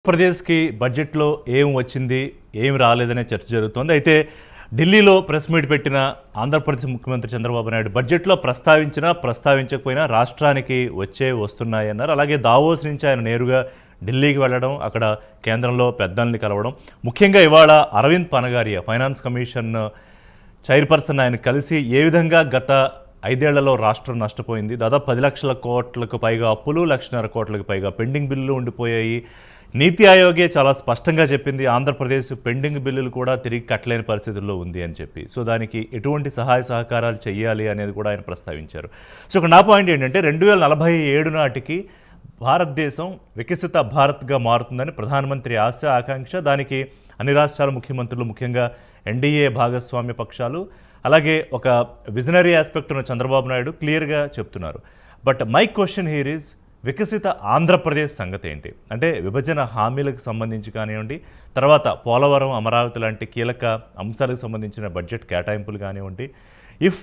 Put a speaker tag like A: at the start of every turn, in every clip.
A: ఆంధ్రప్రదేశ్కి బడ్జెట్లో ఏం వచ్చింది ఏం రాలేదనే చర్చ జరుగుతోంది. అయితే ఢిల్లీలో ప్రెస్ మీట్ పెట్టిన ఆంధ్రప్రదేశ్ ముఖ్యమంత్రి చంద్రబాబు నాయుడు బడ్జెట్లో ప్రస్తావించకపోయినా రాష్ట్రానికి వస్తున్నాయన్నారు. అలాగే దావోస్ నుంచి ఆయన నేరుగా ఢిల్లీకి వెళ్ళడం, అక్కడ కేంద్రంలో పెద్దల్ని కలవడం, ముఖ్యంగా ఇవాళ Arvind Panagariya finance commission chairperson ఆయన కలిసి ఏ విధంగా గత 5 ఏళ్లలో రాష్ట్రం నష్టపోయింది, దాదాపు 10 లక్షల కోట్లకు పైగా అప్పులు, 1.5 కోట్లకు పైగా పెండింగ్ బిల్లులు ఉండిపోయాయి. నీతి ఆయోగే చాలా స్పష్టంగా చెప్పింది ఆంధ్రప్రదేశ్ పెండింగ్ బిల్లులు కూడా తిరిగి కట్టలేని పరిస్థితుల్లో ఉంది అని చెప్పి. సో దానికి ఎటువంటి సహాయ సహకారాలు చేయాలి అనేది కూడా ఆయన ప్రస్తావించారు. సో ఇక్కడ నా పాయింట్ ఏంటంటే 2047 నాటికి భారతదేశం వికసిత భారత్గా మారుతుందని ప్రధానమంత్రి ఆశ ఆకాంక్ష. దానికి అన్ని రాష్ట్రాల ముఖ్యమంత్రులు, ముఖ్యంగా ఎన్డీఏ భాగస్వామ్య పక్షాలు, అలాగే ఒక విజనరీ ఆస్పెక్ట్ ఉన్న చంద్రబాబు నాయుడు క్లియర్గా చెప్తున్నారు. But my question here is, వికసిత ఆంధ్రప్రదేశ్ సంగతి ఏంటి? అంటే విభజన హామీలకు సంబంధించి కానివ్వండి, తర్వాత పోలవరం, అమరావతి లాంటి కీలక అంశాలకు సంబంధించిన బడ్జెట్ కేటాయింపులు కానివ్వండి, ఇఫ్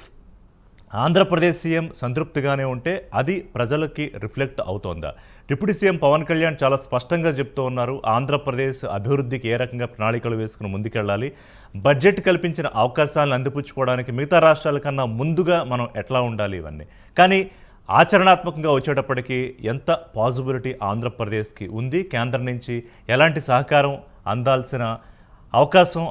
A: ఆంధ్రప్రదేశ్ సీఎం సంతృప్తిగానే ఉంటే అది ప్రజలకి రిఫ్లెక్ట్ అవుతోందా? డిప్యూటీ సీఎం పవన్ కళ్యాణ్ చాలా స్పష్టంగా చెప్తూ ఉన్నారు, ఆంధ్రప్రదేశ్ అభివృద్ధికి ఏ రకంగా ప్రణాళికలు వేసుకుని ముందుకెళ్ళాలి, బడ్జెట్ కల్పించిన అవకాశాలను అందిపుచ్చుకోవడానికి మిగతా రాష్ట్రాల కన్నా ముందుగా మనం ఎట్లా ఉండాలి, ఇవన్నీ. కానీ ఆచరణాత్మకంగా వచ్చేటప్పటికి ఎంత పాజిబిలిటీ ఆంధ్రప్రదేశ్కి ఉంది, కేంద్రం నుంచి ఎలాంటి సహకారం అందాల్సిన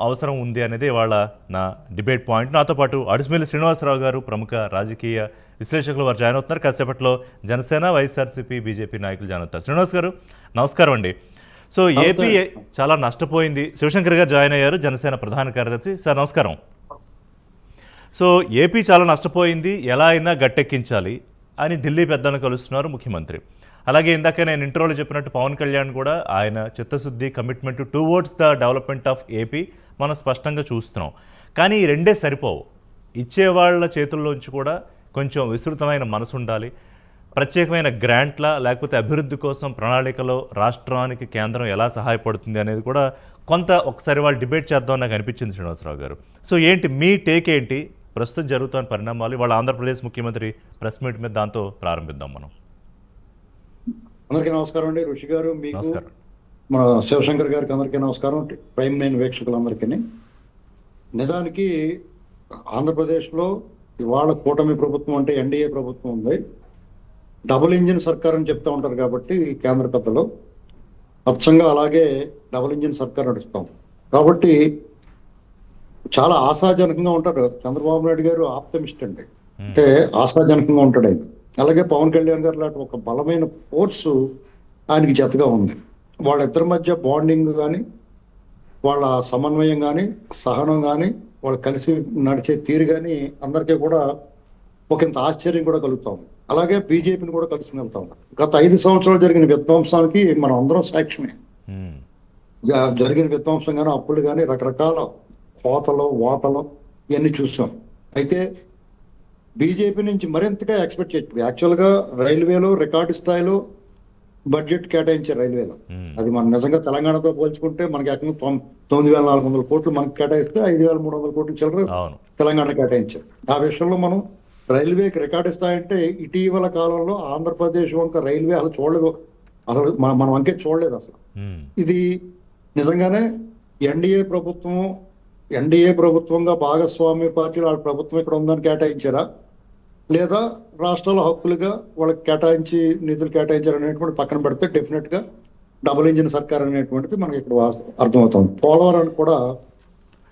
A: అవసరం ఉంది అనేది ఇవాళ నా డిబేట్ పాయింట్. నాతో పాటు అడుసుమిల్లి శ్రీనివాసరావు గారు, ప్రముఖ రాజకీయ విశ్లేషకులు, వారు జాయిన్ అవుతున్నారు. కాసేపట్లో జనసేన, వైఎస్ఆర్సీపీ, బీజేపీ నాయకులు జాయిన్ అవుతారు. శ్రీనివాస్ గారు నమస్కారం అండి. సో ఏపీ చాలా నష్టపోయింది. శివశంకర్ గారు జాయిన్ అయ్యారు, జనసేన ప్రధాన కార్యదర్శి. సార్ నమస్కారం. సో ఏపీ చాలా నష్టపోయింది, ఎలా అయినా గట్టెక్కించాలి అని ఢిల్లీ పెద్దలను కలుస్తున్నారు ముఖ్యమంత్రి. అలాగే ఇందాక నేను ఇంట్రోలో చెప్పినట్టు పవన్ కళ్యాణ్ కూడా ఆయన చిత్తశుద్ధి, commitment towards the development of AP మనం స్పష్టంగా చూస్తున్నాం. కానీ ఈ రెండే సరిపోవు. ఇచ్చేవాళ్ల చేతుల్లోంచి కూడా కొంచెం విస్తృతమైన మనసు ఉండాలి. ప్రత్యేకమైన గ్రాంట్ల లేకపోతే అభివృద్ధి కోసం ప్రణాళికలో రాష్ట్రానికి కేంద్రం ఎలా సహాయపడుతుంది అనేది కూడా కొంత ఒకసారి వాళ్ళు డిబేట్ చేద్దాం నాకు అనిపించింది శ్రీనివాసరావు గారు. సో ఏంటి మీ టేక్ ఏంటి, ప్రస్తుతం జరుగుతున్న పరిణామాలు, వాళ్ళ ఆంధ్రప్రదేశ్ ముఖ్యమంత్రి ప్రెస్ మీట్ మీద, దాంతో ప్రారంభిద్దాం మనం.
B: అందరికీ నమస్కారం అండి. ఋషి గారు, మీకు, మన శివశంకర్ గారికి అందరికీ నమస్కారం. ప్రైమ్ నైన్ వీక్షకులందరికీ. నిజానికి ఆంధ్రప్రదేశ్లో ఇవాళ కూటమి ప్రభుత్వం అంటే ఎన్డీఏ ప్రభుత్వం ఉంది. డబుల్ ఇంజిన్ సర్కార్ అని చెప్తా ఉంటారు కాబట్టి కేంద్ర పెద్దలు అచ్చంగా అలాగే డబుల్ ఇంజిన్ సర్కార్ నడుస్తాం కాబట్టి చాలా ఆశాజనకంగా ఉంటారు. చంద్రబాబు నాయుడు గారు ఆప్టమిస్ట్ అండి, అంటే ఆశాజనకంగా ఉంటాడు ఆయన. అలాగే పవన్ కళ్యాణ్ గారు లాంటి ఒక బలమైన ఫోర్సు ఆయనకి జతగా ఉంది. వాళ్ళిద్దరి మధ్య బాండింగ్ కానీ, వాళ్ళ సమన్వయం కానీ, సహనం కానీ, వాళ్ళు కలిసి నడిచే తీరు కానీ అందరికీ కూడా ఒకంత ఆశ్చర్యం కూడా కలుగుతాం. అలాగే బీజేపీని కూడా కలిసి వెళ్తాం. గత 5 సంవత్సరాలు జరిగిన విధ్వంసానికి మనం అందరం సాక్ష్యమే. జరిగిన విధ్వంసం కానీ, అప్పులు కానీ, రకరకాల కోతలు, వాతలు ఇవన్నీ చూసాం. అయితే బీజేపీ నుంచి మరింతగా ఎక్స్పెక్ట్ చేయొచ్చు. యాక్చువల్గా రైల్వేలో రికార్డు స్థాయిలో బడ్జెట్ కేటాయించారు రైల్వేలో. అది మనం నిజంగా తెలంగాణతో పోల్చుకుంటే మనకి ఏకంగా 9,400 కోట్లు మనకి కేటాయిస్తే 5,300 కోట్లు చిల్లర తెలంగాణ కేటాయించారు. ఆ విషయంలో మనం రైల్వేకి రికార్డు స్థాయి అంటే ఇటీవల కాలంలో ఆంధ్రప్రదేశ్ వంక రైల్వే అసలు చూడలేదు, అసలు మనం వంకే చూడలేదు అసలు. ఇది నిజంగానే ఎన్డీఏ ప్రభుత్వంగా భాగస్వామ్య పార్టీలు వాళ్ళ ప్రభుత్వం ఇక్కడ ఉందని కేటాయించారా, లేదా రాష్ట్రాల హక్కులుగా వాళ్ళకి నిధులు కేటాయించారు అనేటువంటి పక్కన పెడితే డెఫినెట్ గా డబుల్ ఇంజిన్ సర్కార్ అనేటువంటిది మనకి ఇక్కడ అర్థమవుతుంది. పోలవరానికి కూడా.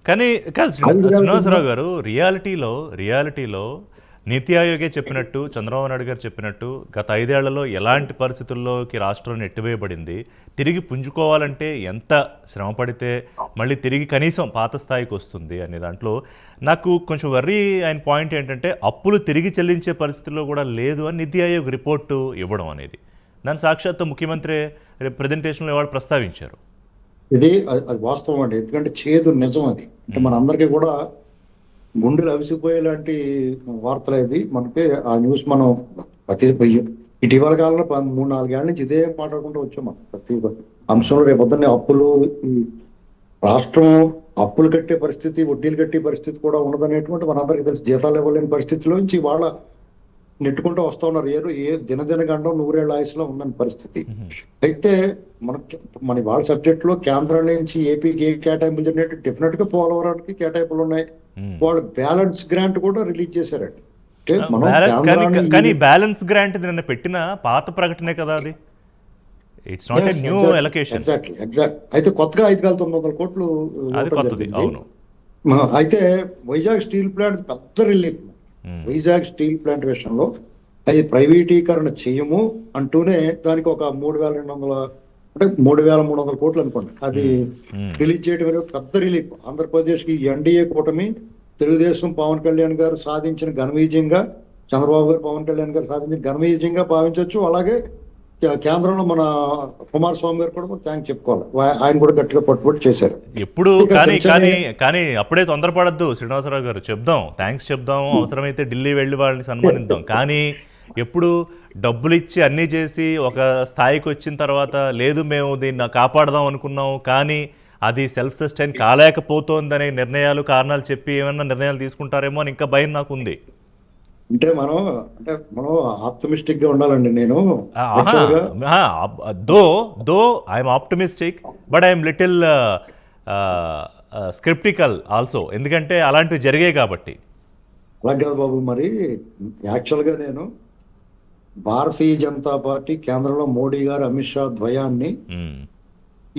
A: కానీ శ్రీనివాసరావు గారు, రియాలిటీలో నీతి ఆయోగే చెప్పినట్టు, చంద్రబాబు నాయుడు గారు చెప్పినట్టు గత 5 ఏళ్లలో ఎలాంటి పరిస్థితుల్లోకి రాష్ట్రం నెట్టివేయబడింది, తిరిగి పుంజుకోవాలంటే ఎంత శ్రమ పడితే మళ్ళీ తిరిగి కనీసం పాత స్థాయికి వస్తుంది అనే దాంట్లో నాకు కొంచెం వర్రీ అయిన పాయింట్ ఏంటంటే, అప్పులు తిరిగి చెల్లించే పరిస్థితుల్లో కూడా లేదు అని నీతి ఆయోగ్ రిపోర్టు ఇవ్వడం అనేది. దాని సాక్షాత్తు ముఖ్యమంత్రి ప్రెజెంటేషన్లో ఇవాళ ప్రస్తావించారు.
B: ఇది అది వాస్తవం అండి, ఎందుకంటే చేదు నిజం అది. అంటే మనందరికీ కూడా గుండెలు అవిసిపోయేలాంటి వార్తలు. ఇది మనకి ఆ న్యూస్ మనం ఇటీవల కాలంలో 3-4 ఏళ్ల నుంచి ఇదే మాట్లాడుకుంటూ వచ్చాం. మనం ప్రతి అంశంలో రేపొద్దున్నే అప్పులు, ఈ రాష్ట్రం అప్పులు కట్టే పరిస్థితి, వడ్డీలు కట్టే పరిస్థితి కూడా ఉండదనేటువంటి మనందరికీ తెలుసు. జీతాలు ఇవ్వలేని పరిస్థితిలో నుంచి వాళ్ళ నెట్టుకుంటూ వస్తూ ఉన్నారు. దినదిన గండం నూరేళ్ల ఆయుసులో ఉందని పరిస్థితి. అయితే మన వాళ్ళ సబ్జెక్ట్ లో కేంద్రం నుంచి ఏపీకి ఏ కేటాయింపులు జరిగినట్టు డెఫినెట్ గా పోలవరానికి కేటాయింపులు ఉన్నాయి. వాళ్ళు బ్యాలెన్స్ గ్రాంట్ కూడా రిలీజ్ చేశారండి. అంటే మనం
A: కానీ బ్యాలెన్స్ గ్రాంట్ నిన్న పెట్టిన పాత ప్రకటనే కదా అది. It's not a new allocation.
B: Exact. అయితే కొత్తగా 5,900 కోట్లు
A: అది కొత్తది. అవును.
B: అయితే వైజాగ్ స్టీల్ ప్లాంట్ పెద్ద రిలీఫ్. వైజాగ్ స్టీల్ ప్లాంట్ విషయంలో అది ప్రైవేటీకరణ చేయము అంటూనే దానికి ఒక 3,200 అంటే 3,300 కోట్లు అనుకోండి అది రిలీజ్ చేయడం పెద్ద రిలీఫ్. ఆంధ్రప్రదేశ్ కి ఎన్డీఏ కూటమి, తెలుగుదేశం, పవన్ కళ్యాణ్ గారు సాధించిన ఘన విజయంగా, చంద్రబాబు గారు పవన్ కళ్యాణ్ గారు సాధించిన ఘన విజయంగా భావించవచ్చు. అలాగే కేంద్రంలో మన కుమారస్వామి గారు కూడా థ్యాంక్స్ చెప్పుకోవాలి. ఆయన కూడా గట్టిగా పట్టుబడి చేశారు.
A: ఎప్పుడు కానీ అప్పుడే తొందరపడద్దు శ్రీనివాసరావు గారు. చెప్దాం, థ్యాంక్స్ చెప్దాం, అవసరమైతే ఢిల్లీ వెళ్ళి వాళ్ళని సన్మానిద్దాం. కానీ ఎప్పుడు డబ్బులు ఇచ్చి అన్నీ చేసి ఒక స్థాయికి వచ్చిన తర్వాత లేదు మేము దీన్ని కాపాడదాం అనుకున్నాం కానీ అది సెల్ఫ్ సస్టైన్ కాలేకపోతోందనే నిర్ణయాలు కారణాలు చెప్పి ఏమన్నా నిర్ణయాలు తీసుకుంటారేమో అని ఇంకా భయం నాకు ఉంది.
B: అంటే మనం ఆప్టమిస్టిక్ గా ఉండాలండి. నేను
A: though I'm optimistic but I'm little sceptical also, ఎందుకంటే అలాంటివి జరిగాయి కాబట్టి.
B: అలా కాదు బాబు. మరి యాక్చువల్ గా నేను భారతీయ జనతా పార్టీ కేంద్రంలో మోడీ గారు, అమిత్ షా ద్వయాన్ని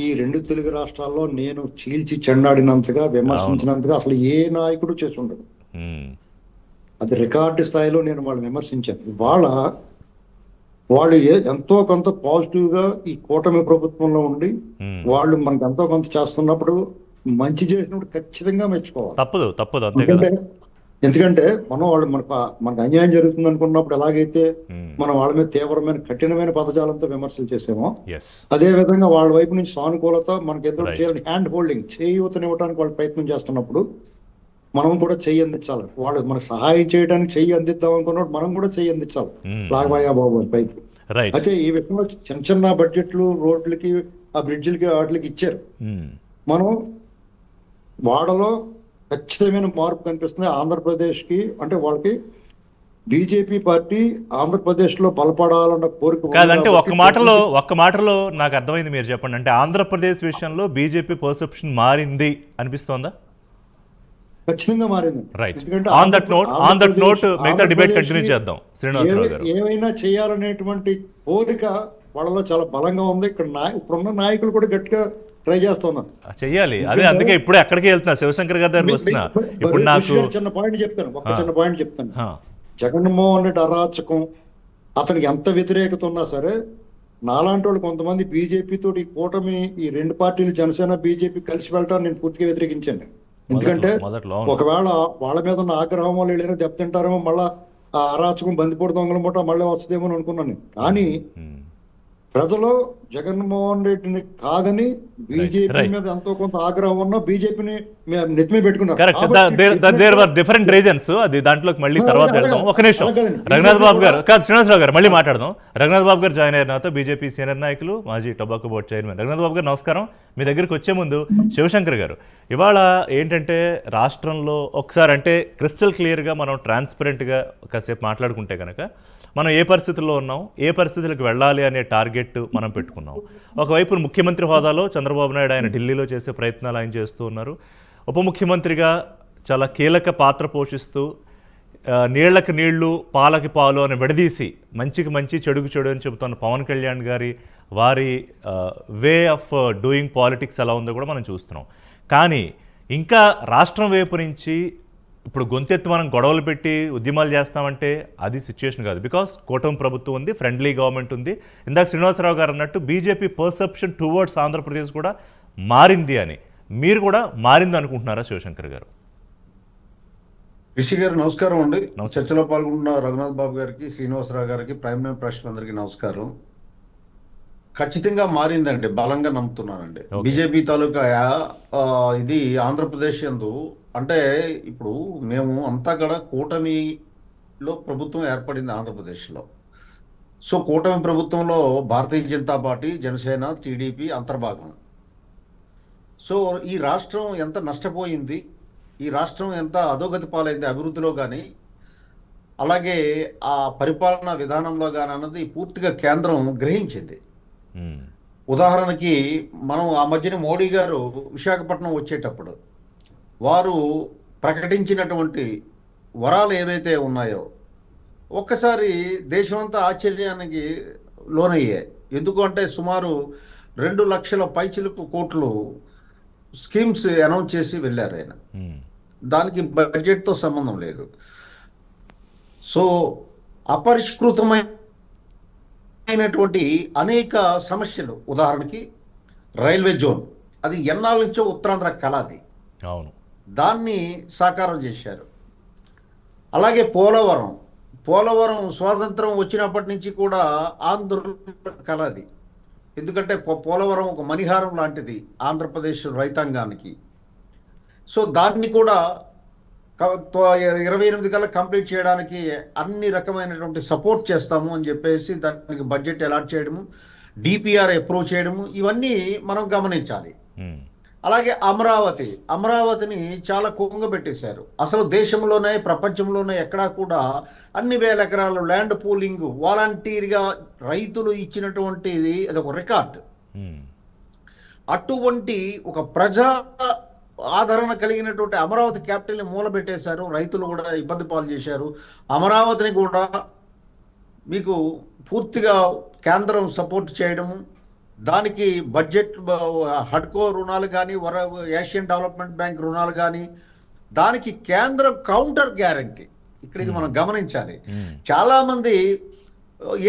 B: ఈ 2 తెలుగు రాష్ట్రాల్లో నేను చీల్చి చెండాడినంతగా, విమర్శించినంతగా అసలు ఏ నాయకుడు చేసి ఉండదు. అది రికార్డు స్థాయిలో నేను వాళ్ళని విమర్శించాను. వాళ్ళు ఎంతో కొంత పాజిటివ్ గా ఈ కూటమి ప్రభుత్వంలో ఉండి వాళ్ళు మనకు ఎంతో కొంత చేస్తున్నప్పుడు, మంచి చేసినప్పుడు ఖచ్చితంగా మెచ్చుకోవాలి.
A: తప్పదు.
B: ఎందుకంటే మనకు అన్యాయం జరుగుతుంది అనుకున్నప్పుడు ఎలాగైతే మనం వాళ్ళ మీద తీవ్రమైన కఠినమైన పదజాలంతో విమర్శలు చేసామో, అదే విధంగా వాళ్ళ వైపు నుంచి సానుకూలత, మనకి ఎదురు చేయాలని హ్యాండ్ హోల్డింగ్, చేయూతనివ్వడానికి వాళ్ళు ప్రయత్నం చేస్తున్నప్పుడు మనం కూడా చెయ్యి అందించాలి. వాళ్ళు మనకు సహాయం చేయడానికి చెయ్యి అందిద్దాం అనుకున్నప్పుడు మనం కూడా చెయ్యి అందించాలి. లాగబాయా బాబు అని పైకి. అయితే ఈ విషయంలో చిన్న బడ్జెట్లు రోడ్లకి, ఆ బ్రిడ్జిలకి, వాటికి ఇచ్చారు. మనం వాడలో ఖచ్చితమైన మార్పు కనిపిస్తుంది. ఆంధ్రప్రదేశ్ కి అంటే వాళ్ళకి బీజేపీ పార్టీ ఆంధ్రప్రదేశ్ లో బలపడాలన్న కోరిక
A: కాదంటే ఒక్క మాటలో నాకు అర్థమైంది. మీరు చెప్పండి. అంటే ఆంధ్రప్రదేశ్ విషయంలో బీజేపీ పర్సెప్షన్ మారింది అనిపిస్తోందా?
B: ఖచ్చితంగా మారింది. ఏమైనా చేయాలనేటువంటి కోరిక వాళ్ళలో చాలా బలంగా ఉంది. ఇప్పుడున్న నాయకులు కూడా గట్టిగా ట్రై చేస్తున్నారు,
A: చెయ్యాలి. అదే అందుకే ఇప్పుడు ఎక్కడికి వెళ్తున్నా, శివశంకర్ గారి దగ్గరికి వస్తున్నా. ఇప్పుడు నాకు
B: చిన్న పాయింట్ చెప్తాను. జగన్మోహన్ రెడ్డి అరాచకం, అతనికి ఎంత వ్యతిరేకత ఉన్నా సరే, నాలాంటి వాళ్ళు కొంతమంది బీజేపీ తోటి ఈ కూటమి, ఈ 2 పార్టీలు జనసేన బీజేపీ కలిసి వెళ్ళటాన్ని నేను పూర్తిగా వ్యతిరేకించాను. ఎందుకంటే ఒకవేళ వాళ్ళ మీద ఉన్న ఆగ్రహం వాళ్ళు వెళ్ళినా దెబ్బతింటారేమో, మళ్ళా ఆ అరాచకం బందిపోటు దొంగల మూట మళ్ళీ వస్తుందేమో అని అనుకున్నాను. కానీ ప్రజలు జగన్మోహన్ రెడ్డిని కాదని బీజేపీ మీద ఎంతో కొంత ఆగ్రహం ఉన్నా బీజేపీని నెత్తిమే పెట్టుకున్నారు.
A: Different reasons. అది దాంట్లోకి మళ్ళీ తర్వాత వెళ్దాం. ఒక నిమిషం, రఘునాథ్ బాబు గారు శ్రీనివాసరావు గారు మళ్ళీ మాట్లాడదాం. రఘునాథ్ బాబు గారు జాయిన్ అయిన తర్వాత బీజేపీ సీనియర్ నాయకులు, మాజీ టొబాకో బోర్డు చైర్మన్ రఘునాథ్ బాబు గారు నమస్కారం. మీ దగ్గరికి వచ్చే ముందు శివశంకర్ గారు, ఇవాళ ఏంటంటే రాష్ట్రంలో ఒకసారి అంటే క్రిస్టల్ క్లియర్గా మనం ట్రాన్స్పరెంట్గా కాసేపు మాట్లాడుకుంటే కనుక మనం ఏ పరిస్థితుల్లో ఉన్నాం, ఏ పరిస్థితులకు వెళ్ళాలి అనే టార్గెట్ మనం పెట్టుకున్నాం. ఒకవైపు ముఖ్యమంత్రి హోదాలో చంద్రబాబు నాయుడు ఆయన ఢిల్లీలో చేసే ప్రయత్నాలు ఆయన చేస్తూ ఉన్నారు. ఉప ముఖ్యమంత్రిగా చాలా కీలక పాత్ర పోషిస్తూ నీళ్లకు నీళ్లు పాలకి పాలు అని విడదీసి మంచికి మంచి చెడుకు చెడు అని చెబుతున్న పవన్ కళ్యాణ్ గారి వారి వే ఆఫ్ డూయింగ్ పాలిటిక్స్ ఎలా ఉందో కూడా మనం చూస్తున్నాం. కానీ ఇంకా రాష్ట్రం వైపు నుంచి ఇప్పుడు గొంతెత్తి మనం గొడవలు పెట్టి ఉద్యమాలు చేస్తామంటే అది సిచ్యువేషన్ కాదు. బికాస్ కూటమి ప్రభుత్వం ఉంది, ఫ్రెండ్లీ గవర్నమెంట్ ఉంది. ఇందాక శ్రీనివాసరావు గారు అన్నట్టు బీజేపీ పర్సెప్షన్ టువర్డ్స్ ఆంధ్రప్రదేశ్ కూడా మారింది అని, మీరు కూడా మారింది అనుకుంటున్నారా శివశంకర్ గారు?
C: రిషి గారు నమస్కారం అండి. చర్చలో పాల్గొన్న రఘునాథ్ బాబు గారికి, శ్రీనివాసరావు గారికి, ప్రైమ్ మినిస్టర్ ప్రేక్షకులందరికీ నమస్కారం. ఖచ్చితంగా మారిందండి, బలంగా నమ్ముతున్నానండి. బీజేపీ తాలూకా ఇది ఆంధ్రప్రదేశ్ యందు అంటే ఇప్పుడు మేము అంతా కూడా కూటమిలో ప్రభుత్వం ఏర్పడింది ఆంధ్రప్రదేశ్లో. సో కూటమి ప్రభుత్వంలో భారతీయ జనతా పార్టీ, జనసేన, టీడీపీ అంతర్భాగం. సో ఈ రాష్ట్రం ఎంత నష్టపోయింది, ఈ రాష్ట్రం ఎంత అధోగతి పాలైంది అభివృద్ధిలో కానీ, అలాగే ఆ పరిపాలనా విధానంలో కానీ అన్నది పూర్తిగా కేంద్రం గ్రహించింది. ఉదాహరణకి మనం ఆ మధ్యన మోడీ గారు విశాఖపట్నం వచ్చేటప్పుడు వారు ప్రకటించినటువంటి వరాలు ఏవైతే ఉన్నాయో ఒక్కసారి దేశమంతా ఆశ్చర్యానికి లోనయ్యాయి. ఎందుకంటే సుమారు 2 లక్షల పైచిలుకు కోట్లు స్కీమ్స్ అనౌన్స్ చేసి వెళ్ళారు ఆయన. దానికి బడ్జెట్తో సంబంధం లేదు. సో అపరిష్కృతమైనటువంటి అనేక సమస్యలు, ఉదాహరణకి రైల్వే జోన్, అది ఎన్నాళ్ళ నుంచో ఉత్తరాంధ్ర కళ, అది
A: అవును,
C: దాన్ని సాకారం చేశారు. అలాగే పోలవరం స్వాతంత్రం వచ్చినప్పటి నుంచి కూడా ఆంధ్ర కళ అది. ఎందుకంటే పోలవరం ఒక మణిహారం లాంటిది ఆంధ్రప్రదేశ్ రైతాంగానికి. సో దాన్ని కూడా 28 కల్లా కంప్లీట్ చేయడానికి అన్ని రకమైనటువంటి సపోర్ట్ చేస్తాము అని చెప్పేసి దానికి బడ్జెట్ అలాట్ చేయడము, డిపిఆర్ అప్రూవ్ చేయడము, ఇవన్నీ మనం గమనించాలి. అలాగే అమరావతిని చాలా కుంగబెట్టేశారు. అసలు దేశంలోనే ప్రపంచంలోనే ఎక్కడా కూడా అన్ని వేల ఎకరాలు ల్యాండ్ పూలింగ్ వాలంటీర్గా రైతులు ఇచ్చినటువంటిది అది ఒక రికార్డు. అటువంటి ఒక ప్రజా ఆదరణ కలిగినటువంటి అమరావతి క్యాపిటల్ని మూలబెట్టేశారు. రైతులు కూడా ఇబ్బంది పాలు చేశారు. అమరావతిని కూడా మీకు పూర్తిగా కేంద్రం సపోర్ట్ చేయడము, దానికి బడ్జెట్ హడ్కో రుణాలు కానీ ఏషియన్ డెవలప్మెంట్ బ్యాంక్ రుణాలు కానీ దానికి కేంద్రం కౌంటర్ గ్యారంటీ. ఇక్కడ ఇది మనం గమనించాలి. చాలామంది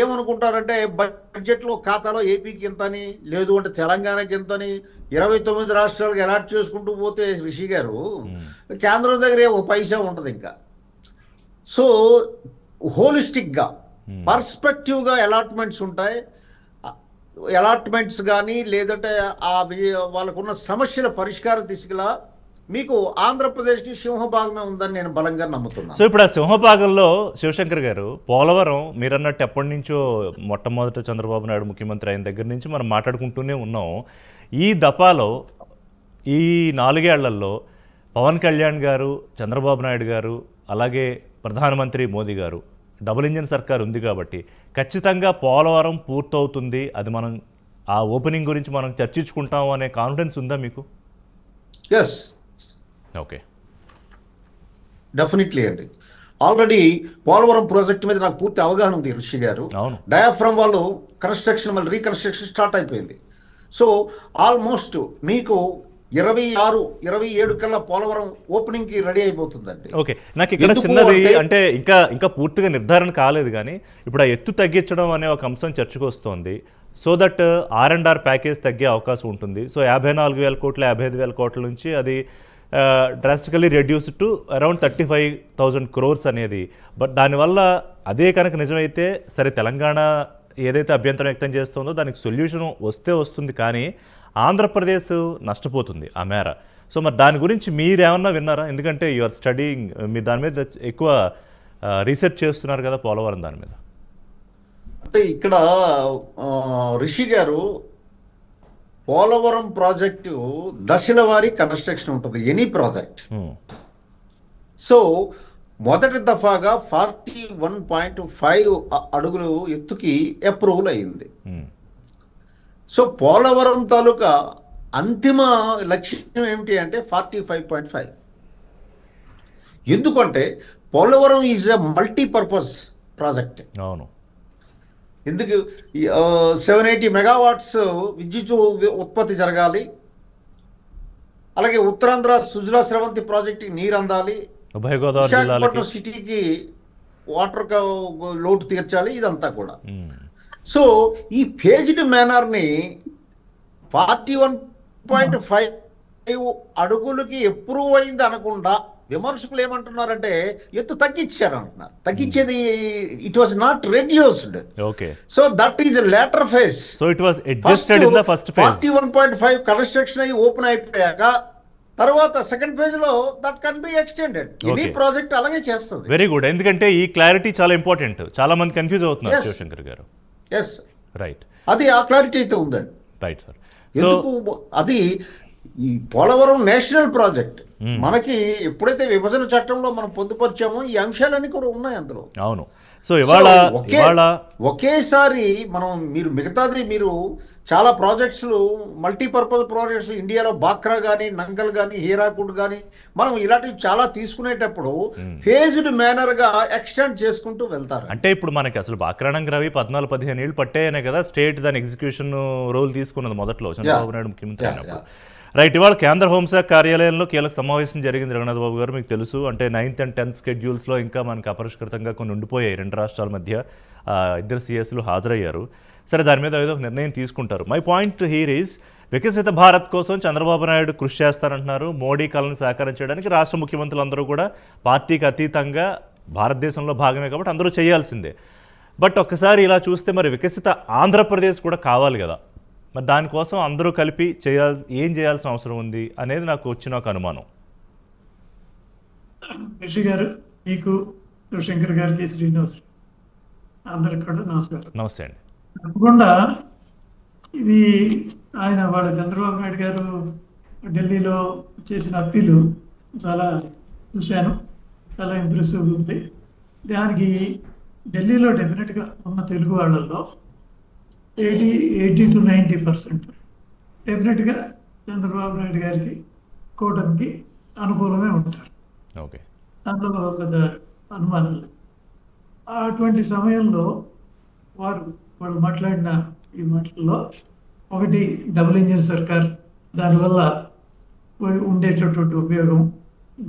C: ఏమనుకుంటారంటే బడ్జెట్లో ఖాతాలో ఏపీకి ఇంతని, లేదు అంటే తెలంగాణకి ఇంతని 29 రాష్ట్రాలకు అలాట్ చేసుకుంటూ పోతే రిషి గారు కేంద్రం దగ్గర ఒక పైసా ఉంటుంది ఇంకా. సో హోలిస్టిక్గా పర్స్పెక్టివ్గా అలాట్మెంట్స్ ఉంటాయి. అలాట్మెంట్స్ కానీ లేదంటే వాళ్ళకున్న సమస్యల పరిష్కార దిశగా మీకు ఆంధ్రప్రదేశ్కి సింహభాగమే ఉందని నేను బలంగా నమ్ముతున్నాను.
A: సో ఇప్పుడు ఆ సింహభాగంలో శివశంకర్ గారు, పోలవరం మీరన్నట్టు ఎప్పటి నుంచో మొట్టమొదట చంద్రబాబు నాయుడు ముఖ్యమంత్రి అయిన దగ్గర నుంచి మనం మాట్లాడుకుంటూనే ఉన్నాం. ఈ దఫాలో ఈ 4 ఏళ్లలో పవన్ కళ్యాణ్ గారు, చంద్రబాబు నాయుడు గారు, అలాగే ప్రధానమంత్రి మోదీ గారు డబుల్ ఇంజిన్ సర్కార్ ఉంది కాబట్టి ఖచ్చితంగా పోలవరం పూర్తవుతుంది, అది మనం ఆ ఓపెనింగ్ గురించి మనం చర్చించుకుంటాం అనే కాన్ఫిడెన్స్ ఉందా మీకు?
C: ఎస్,
A: ఓకే,
C: డెఫినెట్లీ అండి. ఆల్రెడీ పోలవరం ప్రాజెక్ట్ మీద నాకు పూర్తి అవగాహన ఉంది ఋషి గారు. డయాఫ్రమ్ వాళ్ళు కన్స్ట్రక్షన్ మళ్ళీ రీకన్స్ట్రక్షన్ స్టార్ట్ అయిపోయింది. సో ఆల్మోస్ట్ మీకు 26-27 కల్లా పోలవరం ఓపెనింగ్ కి రెడీ అయిపోతుందండి.
A: ఓకే, నాకు ఇక్కడ చిన్నది అంటే ఇంకా పూర్తిగా నిర్ధారణ కాలేదు కానీ ఇప్పుడు ఆ ఎత్తు తగ్గించడం అనే ఒక అంశం చర్చకు వస్తోంది. సో దట్ R&R ప్యాకేజ్ తగ్గే అవకాశం ఉంటుంది. సో 54,000 కోట్ల 55,000 కోట్ల నుంచి అది drastically reduce to around 35,000 crores అనేది. బట్ దానివల్ల అదే కనుక నిజమైతే సరే, తెలంగాణ ఏదైతే అభ్యంతరం వ్యక్తం చేస్తుందో దానికి సొల్యూషన్ వస్తుంది, కానీ ఆంధ్రప్రదేశ్ నష్టపోతుంది ఆ మేర. సో మరి దాని గురించి మీరేమన్నా విన్నారా? ఎందుకంటే యువర్ స్టడీయింగ్, మీరు దాని మీద ఎక్కువ రీసెర్చ్ చేస్తున్నారు కదా పోలవరం దాని మీద.
C: అంటే ఇక్కడ రిషి గారు, పోలవరం ప్రాజెక్టు దశల వారీ కన్స్ట్రక్షన్ ఉంటుంది ఎనీ ప్రాజెక్ట్. సో మొదటి దఫాగా 41.5 అడుగులు ఎత్తుకి అప్రూవల్ అయింది. సో పోలవరం తాలూకా అంతిమ లక్ష్యం ఏమిటి అంటే 45.5. ఎందుకంటే Polavaram is a multipurpose project.
A: అవును,
C: ఎందుకు 780 మెగావాట్స్ విద్యుత్ ఉత్పత్తి జరగాలి. అలాగే ఉత్తరాంధ్ర సుజలా స్రవంతి ప్రాజెక్టుకి నీరు అందాలి, విశాఖపట్నం సిటీకి వాటర్ లోటు తీర్చాలి, ఇదంతా కూడా. సో ఈ ఫేజ్డ్ మేనర్ని 41.5 అడుగులకి అప్రూవ్ అయింది అనకుండా విమర్శకులు ఏమంటున్నారంటే ఎత్తు తగ్గించారు అంటున్నారు. తగ్గించేది it was not reduced.
A: Okay,
C: so that is later phase.
A: So it was adjusted in the first phase.
C: 41.5 construction అయ్యి ఓపెన్ అయిపోయాక తర్వాత సెకండ్ ఫేజ్ లో that can be extended. Any project అలాగే చేస్తుంది.
A: వెరీ గుడ్, ఎందుకంటే ఈ క్లారిటీ చాలా important. చాలా మంది కన్ఫ్యూజ్ అవుతున్నారు శివశంకర్ గారు.
C: ఎస్,
A: రైట్,
C: అది ఆ క్లారిటీ అయితే ఉందండి.
A: Right sir.
C: ఎందుకు అది ఈ పోలవరం నేషనల్ ప్రాజెక్ట్ మనకి ఎప్పుడైతే విభజన చట్టంలో మనం పొందుపరిచామో ఈ అంశాలన్నీ కూడా ఉన్నాయి అందులో.
A: అవును. సో ఇవాళ
C: ఒకేసారి మనం మిగతాది మీరు చాలా ప్రాజెక్ట్స్ మల్టీపర్పస్ ప్రాజెక్ట్స్ ఇండియాలో బాక్రా కానీ నంగల్ కానీ హీరాకుడ్ కానీ మనం ఇలాంటివి చాలా తీసుకునేటప్పుడు ఫేజ్డ్ మేనర్ గా ఎక్స్టెండ్ చేసుకుంటూ వెళ్తారు.
A: అంటే ఇప్పుడు మనకి అసలు బాక్రా నంగల్ అవి 14-15 ఏళ్ళు పట్టాయనే కదా స్టేట్ దాని ఎగ్జిక్యూషన్ రోల్ తీసుకున్నది మొదట్లో చంద్రబాబు నాయుడు ముఖ్యమంత్రి అయినప్పుడు. రైట్. ఇవాళ కేంద్ర హోంశాఖ కార్యాలయంలో కీలక సమావేశం జరిగింది రఘునాథ్ బాబు గారు, మీకు తెలుసు. అంటే 9th and 10th స్కెడ్యూల్స్లో ఇంకా మనకు అపరిష్కృతంగా కొన్ని ఉండిపోయాయి. రెండు రాష్ట్రాల మధ్య ఇద్దరు సీఎస్లు హాజరయ్యారు. సరే, దాని మీద ఏదో ఒక నిర్ణయం తీసుకుంటారు. మై పాయింట్ హియర్ ఈజ్ వికసిత భారత్ కోసం చంద్రబాబు నాయుడు కృషి చేస్తారంటున్నారు. మోడీ కళను సాకారం చేయడానికి రాష్ట్ర ముఖ్యమంత్రులందరూ కూడా పార్టీకి అతీతంగా భారతదేశంలో భాగమే కాబట్టి అందరూ చేయాల్సిందే. బట్ ఒక్కసారి ఇలా చూస్తే మరి వికసిత ఆంధ్రప్రదేశ్ కూడా కావాలి కదా, మరి దానికోసం అందరూ కలిపి ఏం చేయాల్సిన అవసరం ఉంది అనేది నాకు వచ్చిన ఒక అనుమానం.
D: రిషి గారు, మీకు, శివశంకర్ గారికి, శ్రీనివాస్ అందరికి కూడా నమస్కారం.
A: నమస్తే అండి.
D: తప్పకుండా ఇది ఆయన వాళ్ళ చంద్రబాబు నాయుడు గారు ఢిల్లీలో చేసిన అప్పీలు చాలా చూశాను, చాలా ఇంప్రెసివ్ ఉంది. దానికి ఢిల్లీలో డెఫినెట్గా ఉన్న తెలుగు వాళ్ళల్లో 80 to 90% డెఫినెట్గా చంద్రబాబు నాయుడు గారికి కూటమికి అనుకూలమే ఉంటారు.
A: ఓకే,
D: దాంట్లో పెద్ద అనుమానం లేదు. అటువంటి సమయంలో వాళ్ళు మాట్లాడిన ఈ మాటల్లో ఒకటి డబుల్ ఇంజిన్ సర్కార్, దానివల్ల ఉండేటటువంటి ఉపయోగం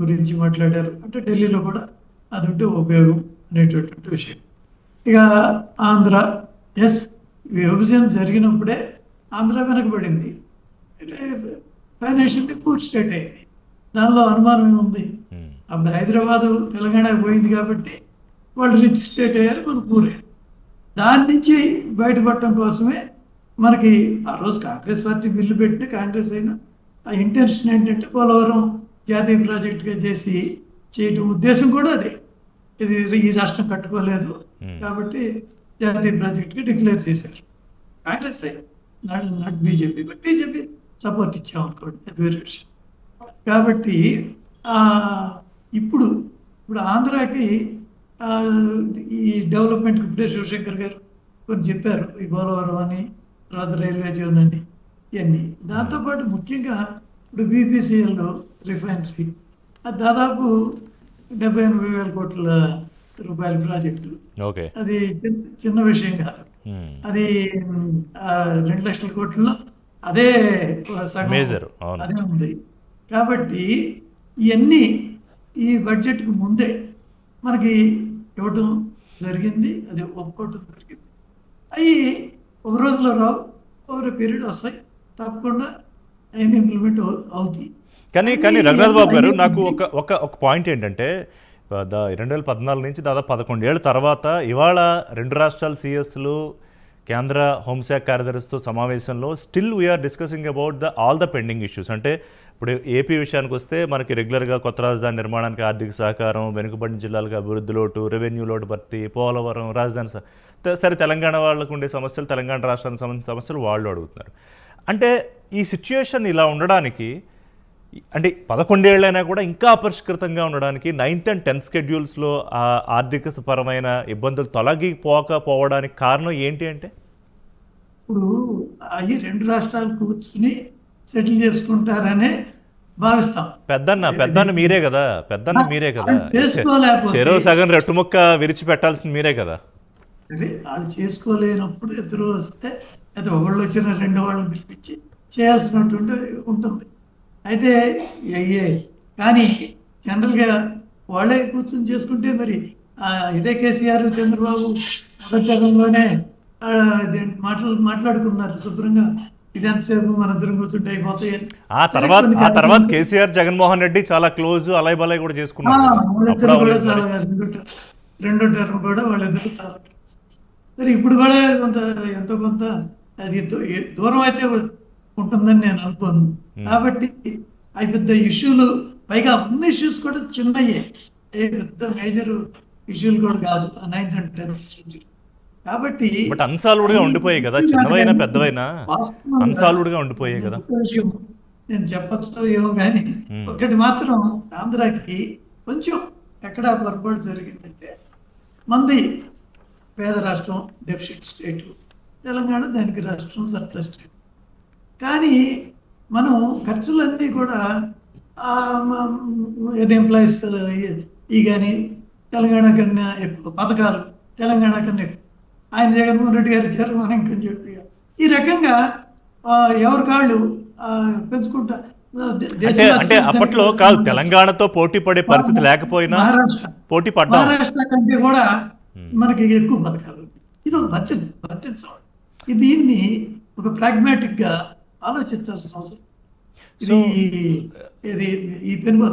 D: గురించి మాట్లాడారు. అంటే ఢిల్లీలో కూడా అది ఉంటే ఉపయోగం అనేటటువంటి విషయం. ఇక ఆంధ్ర, ఎస్, విభజన జరిగినప్పుడే ఆంధ్ర వెనకబడింది, ఫైనాన్షియల్లీ పూర్ స్టేట్ అయింది, దానిలో అనుమానం ఏముంది? అప్పుడు హైదరాబాదు తెలంగాణ పోయింది కాబట్టి వాళ్ళు రిచ్ స్టేట్ అయ్యారు, మనం పూర్ అయ్యారు. దాని నుంచి బయటపడటం కోసమే మనకి ఆ రోజు కాంగ్రెస్ పార్టీ బిల్లు పెట్టిన కాంగ్రెస్ అయినా ఆ ఇంటెన్షన్ ఏంటంటే పోలవరం జాతీయ ప్రాజెక్టుగా చేయటం ఉద్దేశం కూడా అదే. ఇది ఈ రాష్ట్రం కట్టుకోలేదు కాబట్టి జాతీయ ప్రాజెక్టుగా డిక్లేర్ చేశారు Congress, not BJP. But BJP support ఇచ్చామనుకోండి, అది వేరే విషయం. కాబట్టి ఇప్పుడు ఆంధ్రాకి ఈ డెవలప్మెంట్కి ఇప్పుడే శివశంకర్ గారు కొన్ని చెప్పారు, ఈ పోలవరం అని, తర్వాత రైల్వే జోన్ అని, ఇవన్నీ. దాంతోపాటు ముఖ్యంగా ఇప్పుడు బీపీసీఎల్ రిఫైనరీ అది దాదాపు 70-80 వేల కోట్ల రూపాయల ప్రాజెక్టు. అది చిన్న విషయం కాదు. అది 2 లక్షల కోట్లలో అదే సగం అదే ఉంది. కాబట్టి ఇవన్నీ ఈ బడ్జెట్కు ముందే మనకి ఇవ్వటం జరిగింది, అది ఒప్పుకోవటం జరిగింది. అవి ఒక రోజులో రావు, ఓవర్ పీరియడ్ వస్తాయి, తప్పకుండా అయిన ఇంప్లిమెంట్ అవుతాయి.
A: కానీ రఘునాథ్ బాబు గారు, నాకు ఒక పాయింట్ ఏంటంటే 2014 నుంచి దాదాపు 11 ఏళ్ళ తర్వాత ఇవాళ రెండు రాష్ట్రాల సిఎస్లు కేంద్ర హోంశాఖ కార్యదర్శితో సమావేశంలో still we're discussing about all the pending issues. అంటే ఇప్పుడు ఏపీ విషయానికి వస్తే మనకి రెగ్యులర్గా కొత్త రాజధాని నిర్మాణానికి ఆర్థిక సహకారం, వెనుకబడిన జిల్లాలకు అభివృద్ధి లోటు, రెవెన్యూ లోటు భర్తీ, పోలవరం, రాజధాని సరే, తెలంగాణ వాళ్ళకు ఉండే సమస్యలు, తెలంగాణ రాష్ట్రానికి సంబంధించిన సమస్యలు వాళ్ళు అడుగుతున్నారు. అంటే ఈ సిచ్యుయేషన్ ఇలా ఉండడానికి, అంటే 11 ఏళ్ళైనా కూడా ఇంకా అపరిష్కృతంగా ఉండడానికి 9th and 10th స్కెడ్యూల్స్లో ఆర్థిక పరమైన ఇబ్బందులు తొలగిపోకపోవడానికి కారణం ఏంటి అంటే?
D: ఇప్పుడు అవి రెండు రాష్ట్రాలు కూర్చుని సెటిల్ చేసుకుంటారనే భావిస్తాం.
A: పెద్దన్న మీరే కదా, చెరో సగం రెట్టు ముక్క విరిచిపెట్టాల్సింది మీరే కదా.
D: వాళ్ళు చేసుకోలేనప్పుడు ఇద్దరు వస్తే, అయితే ఒకళ్ళు వచ్చిన 2 వాళ్ళని పిలిపించి చేయాల్సినటువంటి ఉంటుంది. అయితే కానీ జనరల్గా వాళ్ళే కూర్చొని చేసుకుంటే మరి ఇదే కేసీఆర్, చంద్రబాబు మొదటి జగన్లోనే మాట్లాడుకున్నారు శుభ్రంగా, ఇది ఎంతసేపు మన ఇద్దరం కూర్చుంటే అయిపోతాయి.
A: ఆ తర్వాత కేసీఆర్, జగన్మోహన్ రెడ్డి చాలా క్లోజ్, అలాయ్ బలాయ్ కూడా చేసుకున్నారు.
D: వాళ్ళిద్దరు కూడా చాలా, రెండో టర్మ్ కూడా వాళ్ళిద్దరు చాలా. సరే, ఇప్పుడు కూడా ఎంతో కొంత అది దూరం అయితే ఉంటుందని నేను అనుకోను. కాబట్టి అవి పెద్ద ఇష్యూలు, పైగా అన్ని ఇష్యూస్ కూడా చిన్నయ్యే, పెద్ద మేజర్ ఇష్యూలు కూడా కాదు 9th and 10th. కాబట్టి
A: అన్సాల్వ్డ్గా ఉండిపోయాయి కదా, చిన్నవైనా పెద్దవైనా అన్సాల్వ్డ్గా ఉండిపోయాయి కదా.
D: నేను చెప్పచ్చు ఏమో కానీ ఒకటి మాత్రం ఆంధ్రాకి కొంచెం ఎక్కడ పొరపాటు జరిగిందంటే మంది పేద రాష్ట్రం, డెఫిసిట్ స్టేట్, తెలంగాణ దానికి రాష్ట్రం సర్ప్లస్ స్టేట్. కానీ మనం ఖర్చులన్నీ కూడా ఏది ఎంప్లాయీస్ ఈ కానీ తెలంగాణ కన్నా ఎక్కువ పథకాలు తెలంగాణ కన్నా ఎక్కువ. ఆయన జగన్మోహన్ రెడ్డి గారు ఇచ్చారు, మనం ఇంకొని చెప్పి ఈ రకంగా ఎవరి కాళ్ళు పెంచుకుంటా.
A: అంటే అప్పట్లో కాదు, తెలంగాణతో పోటీ పడే పరిస్థితి లేకపోయినా పోటీ పడ్డా,
D: మహారాష్ట్ర కంటే కూడా మనకి ఎక్కువ పథకాలు. ఇది ఒక బడ్జెట్ సవాల్. దీన్ని ఒక ప్రాగ్మాటిక్ గా ఆలోచించాల్సిన అవసరం.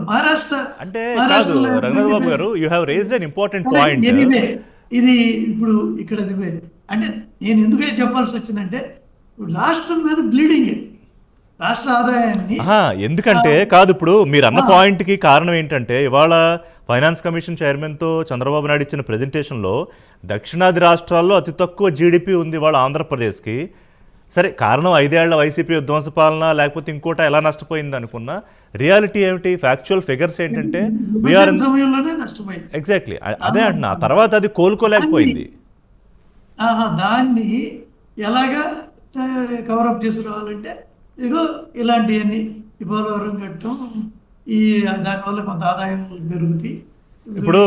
D: మహారాష్ట్ర
A: అంటే రఘునాథ్ బాబు గారు, you have raised an important point.
D: ఇది ఇప్పుడు ఇక్కడ అంటే నేను ఎందుకే చెప్పాల్సి వచ్చిందంటే రాష్ట్రం మీద బ్లీడింగ్, రాష్ట్ర ఆదాయాన్ని.
A: ఎందుకంటే కాదు, ఇప్పుడు మీరు అన్న పాయింట్ కి కారణం ఏంటంటే ఇవాళ ఫైనాన్స్ కమిషన్ చైర్మన్ తో చంద్రబాబు నాయుడు ఇచ్చిన ప్రెజెంటేషన్లో దక్షిణాది రాష్ట్రాల్లో అతి తక్కువ జీడిపి ఉంది ఇవాళ ఆంధ్రప్రదేశ్కి. సరే, కారణం 5 ఏళ్ల వైసీపీ విధ్వంస పాలన లేకపోతే ఇంకోట ఎలా నష్టపోయింది అనుకున్నా, రియాలిటీ ఏమిటి, ఫ్యాక్చువల్ ఫిగర్స్ ఏంటంటే ఎగ్జాక్ట్లీ అదే అంటున్నా. తర్వాత అది కోలుకోలేకపోయింది.
D: దాన్ని ఎలాగా కవరప్ చేసుకురావాలంటే ఇగో ఇలాంటివన్నీ పోలవరం కట్టడం, ఈ దానివల్ల కొంత ఆదాయం పెరుగుతాయి.
A: ఇప్పుడు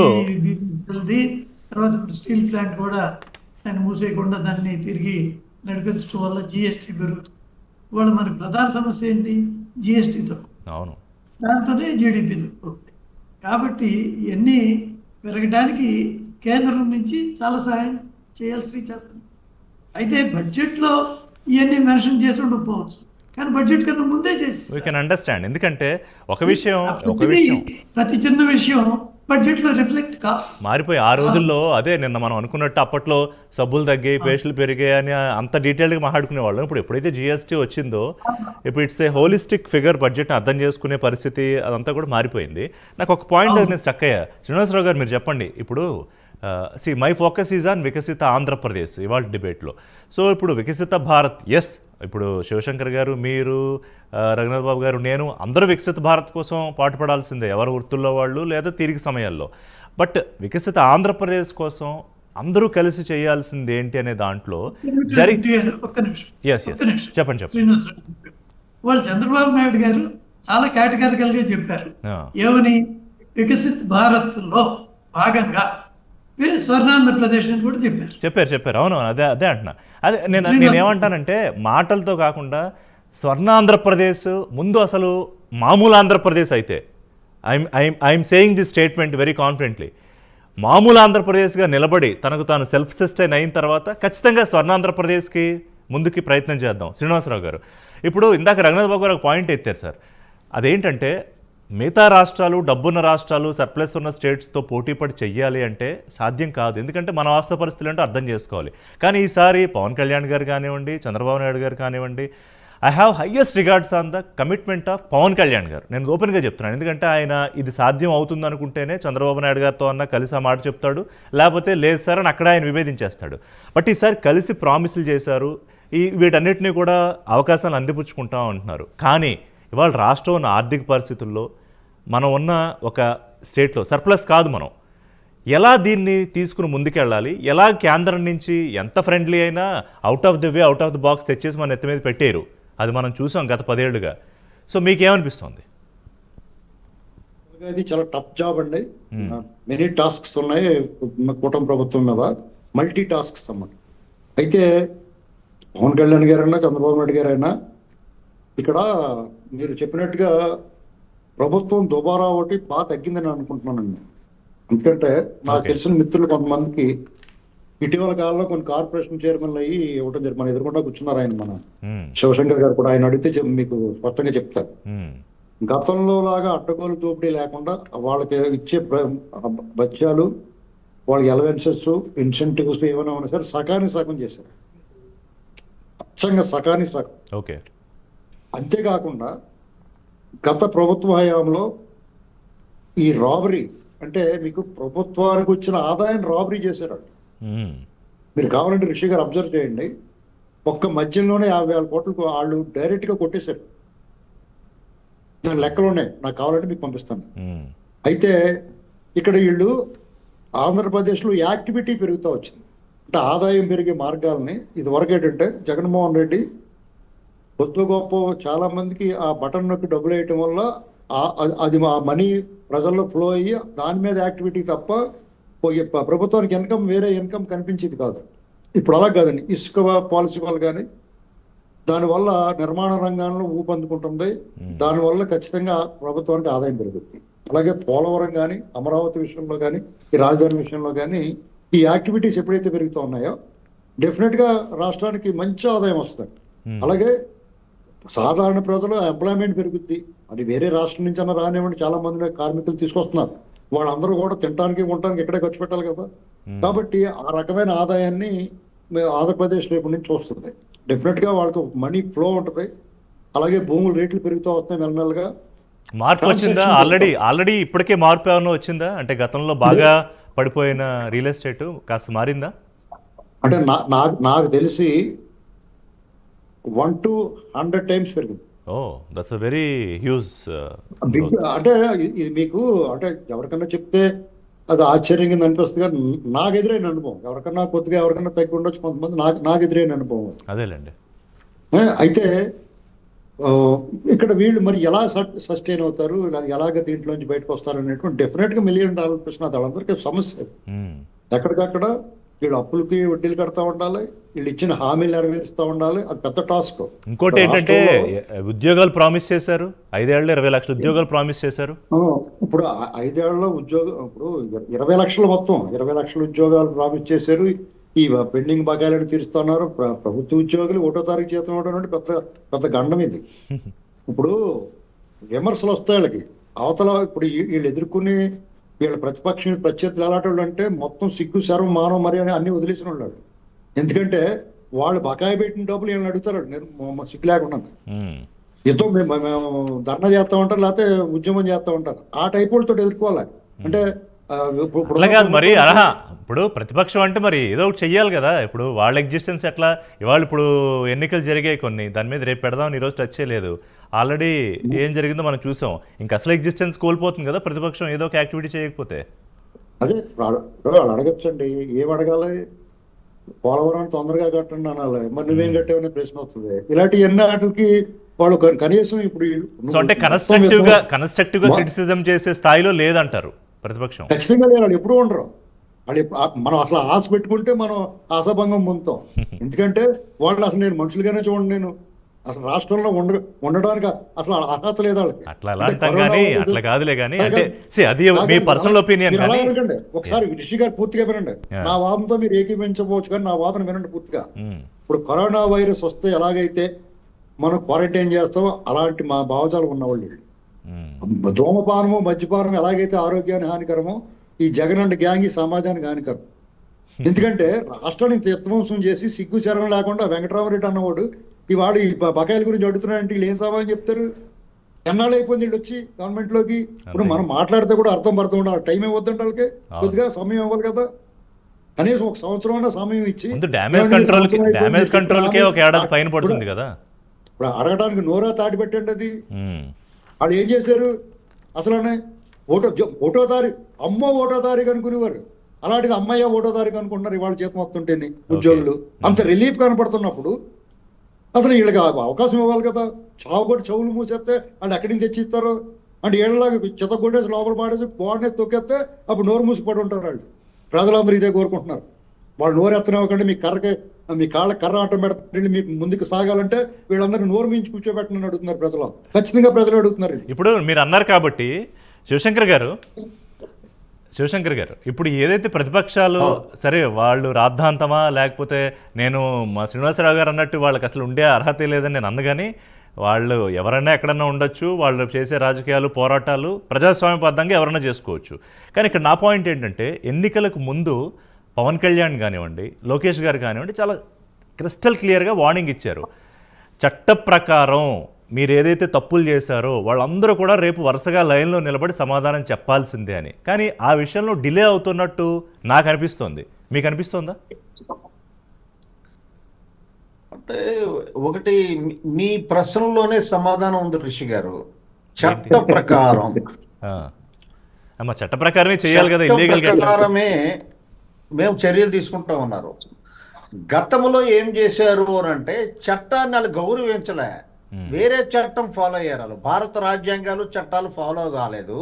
D: తర్వాత స్టీల్ ప్లాంట్ కూడా దాన్ని మూసేయకుండా దాన్ని తిరిగి నడిపించడం వల్ల జిఎస్టీ పెరుగుతుంది. ఇవాళ మనకి ప్రధాన సమస్య ఏంటి, జిఎస్టీతో.
A: అవును,
D: దాంతోనే జీడిపి తగ్గుతుంది. కాబట్టి ఇవన్నీ పెరగడానికి కేంద్రం నుంచి చాలా సహాయం చేయాల్సి చేస్తుంది. అయితే బడ్జెట్లో ఇవన్నీ మెన్షన్ చేసి ఉండకపోవచ్చు, కానీ బడ్జెట్ కన్నా ముందే చేసి
A: వీ కెన్ అండర్స్టాండ్. ఎందుకంటే ఒక విషయం
D: ప్రతి చిన్న విషయం బడ్జెట్లో రిఫ్లెక్ట్
A: మారిపోయి ఆ రోజుల్లో అదే నిన్న మనం అనుకున్నట్టు అప్పట్లో సబ్బులు తగ్గాయి, పేస్టులు పెరిగాయి అని అంత డీటెయిల్గా మాట్లాడుకునేవాళ్ళం. ఇప్పుడు ఎప్పుడైతే జిఎస్టీ వచ్చిందో ఇప్పుడు ఇట్స్ ఏ హోలిస్టిక్ ఫిగర్, బడ్జెట్ని అర్థం చేసుకునే పరిస్థితి అదంతా కూడా మారిపోయింది. నాకు ఒక పాయింట్ నేను స్టక్ అయ్యా. శ్రీనివాసరావు గారు మీరు చెప్పండి. ఇప్పుడు మై ఫోకస్ ఈజ్ ఆన్ వికసిత ఆంధ్రప్రదేశ్ ఇవాళ డిబేట్లో. సో ఇప్పుడు వికసిత భారత్, ఎస్, ఇప్పుడు శివశంకర్ గారు, మీరు, రఘునాథ్ బాబు గారు, నేను అందరూ వికసిత భారత్ కోసం పాటుపడాల్సిందే, ఎవరి వృత్తుల్లో వాళ్ళు లేదా తీరిక సమయాల్లో. బట్ వికసిత ఆంధ్రప్రదేశ్ కోసం అందరూ కలిసి చేయాల్సింది ఏంటి అనే దాంట్లో చెప్పండి.
D: వాళ్ళు చంద్రబాబు నాయుడు గారు చాలా కేటగిరికల్ గా చెప్పారు. ఏమని, వికసిత్ భారత్ లో భాగంగా స్వర్ణాంధ్రప్రదేశ్ అని కూడా
A: చెప్పారు. అవును, అదే అంటున్నా. అదే నేనేమంటానంటే మాటలతో కాకుండా స్వర్ణాంధ్రప్రదేశ్ ముందు అసలు మామూలు ఆంధ్రప్రదేశ్ అయితే, I'm saying this statement very confidently, మామూలు ఆంధ్రప్రదేశ్గా నిలబడి తనకు తాను సెల్ఫ్ సస్టైన్ అయిన తర్వాత ఖచ్చితంగా స్వర్ణాంధ్రప్రదేశ్కి ముందుకి ప్రయత్నం చేద్దాం. శ్రీనివాసరావు గారు, ఇప్పుడు ఇందాక రఘునాథ్ బాబు గారు ఒక పాయింట్ ఎత్తారు సార్. అదేంటంటే మిగతా రాష్ట్రాలు, డబ్బున్న రాష్ట్రాలు, సర్ప్లస్ ఉన్న స్టేట్స్తో పోటీపడి చెయ్యాలి అంటే సాధ్యం కాదు. ఎందుకంటే మన వాస్తవ పరిస్థితులు అంటే అర్థం చేసుకోవాలి. కానీ ఈసారి పవన్ కళ్యాణ్ గారు కానివ్వండి, చంద్రబాబు నాయుడు గారు కానివ్వండి, I have highest regards on the commitment of Pawan Kalyan గారు. నేను ఓపెన్గా చెప్తున్నాను. ఎందుకంటే ఆయన ఇది సాధ్యం అవుతుంది అనుకుంటేనే చంద్రబాబు నాయుడు గారితో అన్న కలిసి ఆ మాట చెప్తాడు, లేకపోతే లేదు సార్ అని అక్కడ ఆయన విభేదించేస్తాడు. బట్ ఈసారి కలిసి ప్రామిసులు చేశారు. వీటన్నిటినీ కూడా అవకాశాలు అందిపుచ్చుకుంటా ఉంటున్నారు. కానీ ఇవాళ రాష్ట్రం ఉన్న ఆర్థిక పరిస్థితుల్లో మనం ఉన్న ఒక స్టేట్లో సర్ప్లస్ కాదు, మనం ఎలా దీన్ని తీసుకుని ముందుకెళ్ళాలి, ఎలా కేంద్రం నుంచి ఎంత ఫ్రెండ్లీ అయినా out of the way, out of the box తెచ్చేసి మన ఎత్తి మీద పెట్టారు. అది మనం చూసాం గత 10 ఏళ్లుగా. సో మీకేమనిపిస్తుంది?
B: ఇది చాలా టఫ్ జాబ్ అండి. మెనీ టాస్క్స్ ఉన్నాయి కూటమి ప్రభుత్వం మీద, మల్టీ టాస్క్స్ అన్నమాట. అయితే పవన్ కళ్యాణ్ గారైనా చంద్రబాబు నాయుడు గారైనా ఇక్కడ మీరు చెప్పినట్టుగా ప్రభుత్వం దుబారా ఒకటి బాగా తగ్గిందని అనుకుంటున్నానండి. ఎందుకంటే నాకు తెలిసిన మిత్రులు కొంతమందికి ఇటీవల కాలంలో కొన్ని కార్పొరేషన్ చైర్మన్లు అయ్యి ఇవ్వడం జరిగింది. మన ఎదురుకుండా కూర్చున్నారు ఆయన, మన శివశంకర్ గారు కూడా. ఆయన అడిగితే మీకు స్పష్టంగా చెప్తారు. గతంలో లాగా అడ్డగోలు దోపిడీ లేకుండా వాళ్ళకి ఇచ్చే బత్యాలు, వాళ్ళకి ఎలవెన్సెస్, ఇన్సెంటివ్స్ ఏమైనా ఉన్నా సరే సకాని సగం చేశారు. అచ్చంగా సకాని సగం.
A: ఓకే.
B: అంతేకాకుండా గత ప్రభుత్వ హయాంలో ఈ రాబరీ అంటే మీకు ప్రభుత్వానికి వచ్చిన ఆదాయం రాబరీ చేశారు. మీరు కావాలంటే రిషి గారు అబ్జర్వ్ చేయండి. ఒక్క మధ్యంలోనే 50,000 కోట్లు వాళ్ళు డైరెక్ట్ గా కొట్టేశారు. దాని లెక్కలు ఉన్నాయి, నాకు కావాలంటే మీకు పంపిస్తాను.
A: ఉమ్,
B: అయితే ఇక్కడ వీళ్ళు ఆంధ్రప్రదేశ్లో యాక్టివిటీ పెరుగుతూ వచ్చింది. అంటే ఆదాయం పెరిగే మార్గాలని ఇదివరకు ఏంటంటే జగన్మోహన్ రెడ్డి కొద్ది గొప్ప చాలా మందికి ఆ బటన్ నొక్కి డబ్బులు వేయటం వల్ల అది ఆ మనీ ప్రజల్లో ఫ్లో అయ్యి దాని మీద యాక్టివిటీ తప్ప ప్రభుత్వానికి ఇన్కమ్ వేరే ఇన్కమ్ కనిపించేది కాదు. ఇప్పుడు అలా కాదండి. ఇసుక పాలసీ వల్ల కానీ దానివల్ల నిర్మాణ రంగంలో ఊపందుకుంటుంది. దానివల్ల ఖచ్చితంగా ప్రభుత్వానికి ఆదాయం పెరుగుతుంది. అలాగే పోలవరం కానీ అమరావతి విషయంలో కానీ ఈ రాజధాని విషయంలో కానీ ఈ యాక్టివిటీస్ ఎప్పుడైతే పెరుగుతూ ఉన్నాయో డెఫినెట్ గా రాష్ట్రానికి మంచి ఆదాయం వస్తుంది. అలాగే సాధారణ ప్రజలు ఎంప్లాయ్మెంట్ పెరుగుద్ది. అది వేరే రాష్ట్రం నుంచి అన్న రానివ్వండి, చాలా మంది కార్మికులు తీసుకొస్తున్నారు. వాళ్ళందరూ కూడా తినడానికి ఉండటానికి ఎక్కడే ఖర్చు పెట్టాలి కదా. కాబట్టి ఆ రకమైన ఆదాయాన్ని ఆంధ్రప్రదేశ్ రేపు నుంచి వస్తుంది. డెఫినెట్ గా వాళ్ళకి మనీ ఫ్లో ఉంటుంది. అలాగే భూముల రేట్లు పెరుగుతూ వస్తాయి మెల్లమెల్లగా.
A: మార్పు వచ్చిందా? ఆల్రెడీ ఇప్పటికే మార్పు ఏమన్నా వచ్చిందా? అంటే గతంలో బాగా పడిపోయిన రియల్ ఎస్టేట్ కాస్త మారిందా?
B: అంటే నాకు తెలిసి 1 to 100 times పెరిగింది.
A: ఓ, దట్స్ అ వెరీ హ్యూజ్.
B: అంటే ఇది మీకు అంటే ఎవరికన్నా చెప్తే అది ఆశ్చర్యంగా అనిపిస్తుంది, కానీ నాకు ఎదురైన అనుభవం. ఎవరికన్నా కొద్దిగా ఎవరికన్నా తగ్గి ఉండొచ్చు, కొంతమంది నాకు ఎదురైన అనుభవం.
A: అదేలేండి.
B: అయితే ఇక్కడ వీళ్ళు మరి ఎలా సస్టైన్ అవుతారు, ఎలాగ దీంట్లోంచి బయటకు వస్తారు అనేటువంటి డెఫినెట్ గా $1 million ప్రశ్న. వాళ్ళందరికీ సమస్య. ఎక్కడికక్కడ వీళ్ళు అప్పులకి వడ్డీలు కడతా ఉండాలి, వీళ్ళు ఇచ్చిన హామీలు నెరవేరుస్తూ ఉండాలి. అది పెద్ద టాస్క్.
A: ఇంకోటి ఏంటంటే ఉద్యోగాలు ప్రామిస్ చేశారు. 5 ఏళ్ళు 20 లక్షల ఉద్యోగాలు ప్రామిస్ చేశారు.
B: ఇప్పుడు 5 ఏళ్లలో ఇప్పుడు 20 లక్షలు మొత్తం 20 లక్షల ఉద్యోగాలు ప్రామిస్ చేశారు. ఈ పెండింగ్ బకాయిలను తీరుస్తున్నారు. ప్రభుత్వ ఉద్యోగులు 1వ తారీఖు జీతం ఇవ్వడం అంటే పెద్ద పెద్ద గండం ఇది. ఇప్పుడు విమర్శలు వస్తాయి వాళ్ళకి అవతల. ఇప్పుడు వీళ్ళు ఎదుర్కొనే వీళ్ళ ప్రత్యర్థులు ఎలాంటి వాళ్ళు అంటే మొత్తం సిగ్గు శరం మానవ మర్యాద అన్ని వదిలేసిన వాళ్ళు. ఎందుకంటే వాళ్ళు బకాయి పెట్టిన డబ్బులు వీళ్ళని అడుగుతారు సిగ్గు లేకుండా. యుద్ధం మేము ధర్నా చేస్తా ఉంటారు, లేకపోతే ఉద్యమం చేస్తా ఉంటారు. ఆ టైప్ వాళ్ళతో ఎదుర్కోవాలి. అంటే
A: అట్లా కాదు మరి. ఇప్పుడు ప్రతిపక్షం అంటే మరి ఏదో ఒకటి చెయ్యాలి కదా. ఇప్పుడు వాళ్ళ ఎగ్జిస్టెన్స్ ఎట్లా? ఇవాళ ఇప్పుడు ఎన్నికలు జరిగాయి కొన్ని, దాని మీద రేపు పెడదామని ఈరోజు టచ్ చేయలేదు. ఆల్రెడీ ఏం జరిగిందో మనం చూసాం. ఇంకా అసలు ఎగ్జిస్టెన్స్ కోల్పోతుంది కదా ప్రతిపక్షం ఏదో ఒక యాక్టివిటీ చేయకపోతే.
B: అదే వాళ్ళు అడగచ్చండి, ఏం అడగాలి? పోలవరం తొందరగా కట్టండి అనాలి. మరి నువ్వేం కట్టావనే ప్రశ్న వస్తుంది. ఇలాంటి ఎన్ని వాటికి వాళ్ళు కనీసం ఇప్పుడు
A: అంటే కన్స్ట్రక్టివ్ గా క్రిటిసిజం చేసే స్థాయిలో లేదంటారు ప్రతిపక్షం.
B: ఖచ్చితంగా లేదు. వాళ్ళు ఎప్పుడు ఉండరు. వాళ్ళు మనం అసలు ఆశ పెట్టుకుంటే మనం ఆశాభంగం పొందుతాం. ఎందుకంటే వాళ్ళు అసలు నేను మనుషులుగానే చూడండి, నేను అసలు రాష్ట్రంలో ఉండడానికి అసలు అర్హత లేదు వాళ్ళకి.
A: అట్లా కాదులే కానీ అంటే అది మీ పర్సనల్ ఒపీనియన్.
B: ఒకసారి రిషి గారు పూర్తిగా వినండి. నా వాదనతో మీరు ఏకీభవించవచ్చు, కానీ నా వాదన వినండి పూర్తిగా. ఇప్పుడు కరోనా వైరస్ వస్తే ఎలాగైతే మనం క్వారంటైన్ చేస్తామో అలాంటి మా భావజాలు ఉన్నవాళ్ళు. ధూమపానము మద్యపానం ఎలాగైతే ఆరోగ్యానికి హానికరమో ఈ జగన్ అండ్ గ్యాంగ్ ఈ సమాజానికి హానికరం. ఎందుకంటే రాష్ట్రాన్ని విధ్వంసం చేసి సిగ్గు శరం లేకుండా వెంకటరామరెడ్డి అన్నవాడు ఇవాళ ఈ బకాయిల గురించి అడుగుతున్నాడంటే వీళ్ళు ఏం సమాధానం చెప్తారు? ఎన్నాళ్ళు అయిపోయింది వీళ్ళు వచ్చి గవర్నమెంట్ లోకి. ఇప్పుడు మనం మాట్లాడితే కూడా అర్థం ఉండాలి. టైం ఇవ్వద్దంటే వాళ్ళకి కొద్దిగా సమయం ఇవ్వాలి కదా. కనీసం 1 సంవత్సరం సమయం ఇచ్చి
A: డ్యామేజ్ కంట్రోల్ కే ఒక ఏడాది పైన పడుతుంది కదా.
B: ఇప్పుడు అడగడానికి నోరా తాటి పెట్టండి. అది వాళ్ళు ఏం చేశారు? అసలనే 1వ తారీఖు అమ్మో 1వ తారీఖు అనుకునేవారు. అలాంటిది అమ్మయ్య 1వ తారీఖు అనుకుంటున్నారు ఇవాళ జీతం వస్తుంటేనే ఉద్యోగులు. అంత రిలీఫ్ కనపడుతున్నప్పుడు అసలు వీళ్ళకి అవకాశం ఇవ్వాలి కదా. చావుగొట్టి చెవులు మూసేస్తే వాళ్ళు ఎక్కడి నుంచి తెచ్చిస్తారు అంటే ఏళ్ళలాగా చితగొట్టేసి లోపల పాడేసి గోడనే తొక్కేస్తే అప్పుడు నోరు మూసిపడి ఉంటారు వాళ్ళు. ప్రజలందరూ ఇదే కోరుకుంటున్నారు. వాళ్ళు నోరు ఎత్తనివ్వకండి, మీ కాళ్ళ కర్ర ఆటం పెడతారండి, మీకు ముందుకు సాగాలంటే వీళ్ళందరూ నోరు మించి కూర్చోబెట్టనని అడుగుతున్నారు ప్రజలు. ఖచ్చితంగా ప్రజలు అడుగుతున్నారు.
A: ఇప్పుడు మీరు అన్నారు కాబట్టి శివశంకర్ గారు ఇప్పుడు ఏదైతే ప్రతిపక్షాలు సరే వాళ్ళు రాద్ధాంతమా లేకపోతే నేను మా శ్రీనివాసరావు గారు అన్నట్టు వాళ్ళకి అసలు ఉండే అర్హత లేదని నేను అన్నగాని వాళ్ళు ఎవరైనా ఎక్కడన్నా ఉండొచ్చు. వాళ్ళు చేసే రాజకీయాలు పోరాటాలు ప్రజాస్వామ్యబద్ధంగా ఎవరైనా చేసుకోవచ్చు. కానీ ఇక్కడ నా పాయింట్ ఏంటంటే ఎన్నికలకు ముందు పవన్ కళ్యాణ్ కానివ్వండి, లోకేష్ గారు కానివ్వండి చాలా క్రిస్టల్ క్లియర్గా వార్నింగ్ ఇచ్చారు. చట్ట ప్రకారం మీరు ఏదైతే తప్పులు చేశారో వాళ్ళందరూ కూడా రేపు వరుసగా లైన్లో నిలబడి సమాధానం చెప్పాల్సిందే అని. కానీ ఆ విషయంలో డిలే అవుతున్నట్టు నాకు అనిపిస్తోంది. మీకు అనిపిస్తోందా?
C: అంటే ఒకటి మీ ప్రశ్నలోనే సమాధానం ఉంది రిషి గారు. చట్ట ప్రకారం
A: అమ్మ చట్ట ప్రకారమే చేయాలి కదా,
C: చట్ట
A: ఇల్లీగల్
C: ప్రకారమే మేము చర్యలు తీసుకుంటా ఉన్నారు. గతంలో ఏం చేశారు అని అంటే చట్టాన్ని వాళ్ళు గౌరవించలే, వేరే చట్టం ఫాలో అయ్యారు. వాళ్ళు భారత రాజ్యాంగాలు చట్టాలు ఫాలో కాలేదు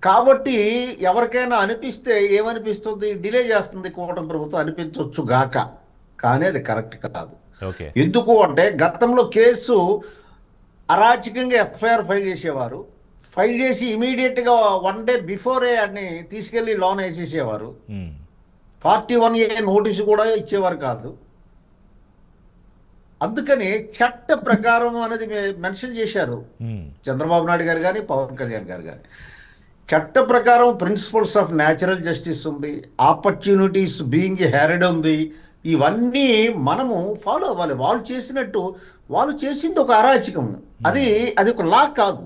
C: కాబట్టి ఎవరికైనా అనిపిస్తే ఏమనిపిస్తుంది, డిలే చేస్తుంది కూటమి ప్రభుత్వం అనిపించవచ్చు గాక, కానీ అది కరెక్ట్ కాదు. ఎందుకు అంటే గతంలో కేసు అరాచకంగా ఎఫ్ఐఆర్ ఫైల్ చేసేవారు, ఫైల్ చేసి ఇమీడియట్గా 1 day బిఫోరే అన్ని తీసుకెళ్లి లోన్ వేసేసేవారు. 41A నోటీసు కూడా ఇచ్చేవారు కాదు. అందుకని చట్ట ప్రకారం అనేది మెన్షన్ చేశారు చంద్రబాబు నాయుడు గారు కానీ పవన్ కళ్యాణ్ గారు కానీ. చట్ట ప్రకారం ప్రిన్సిపల్స్ ఆఫ్ న్యాచురల్ జస్టిస్ ఉంది, ఆపర్చునిటీస్ బీయింగ్ హెరెడ్ ఉంది. ఇవన్నీ మనము ఫాలో అవ్వాలి. వాళ్ళు చేసినట్టు వాళ్ళు చేసింది ఒక అరాచకం, అది ఒక లా కాదు.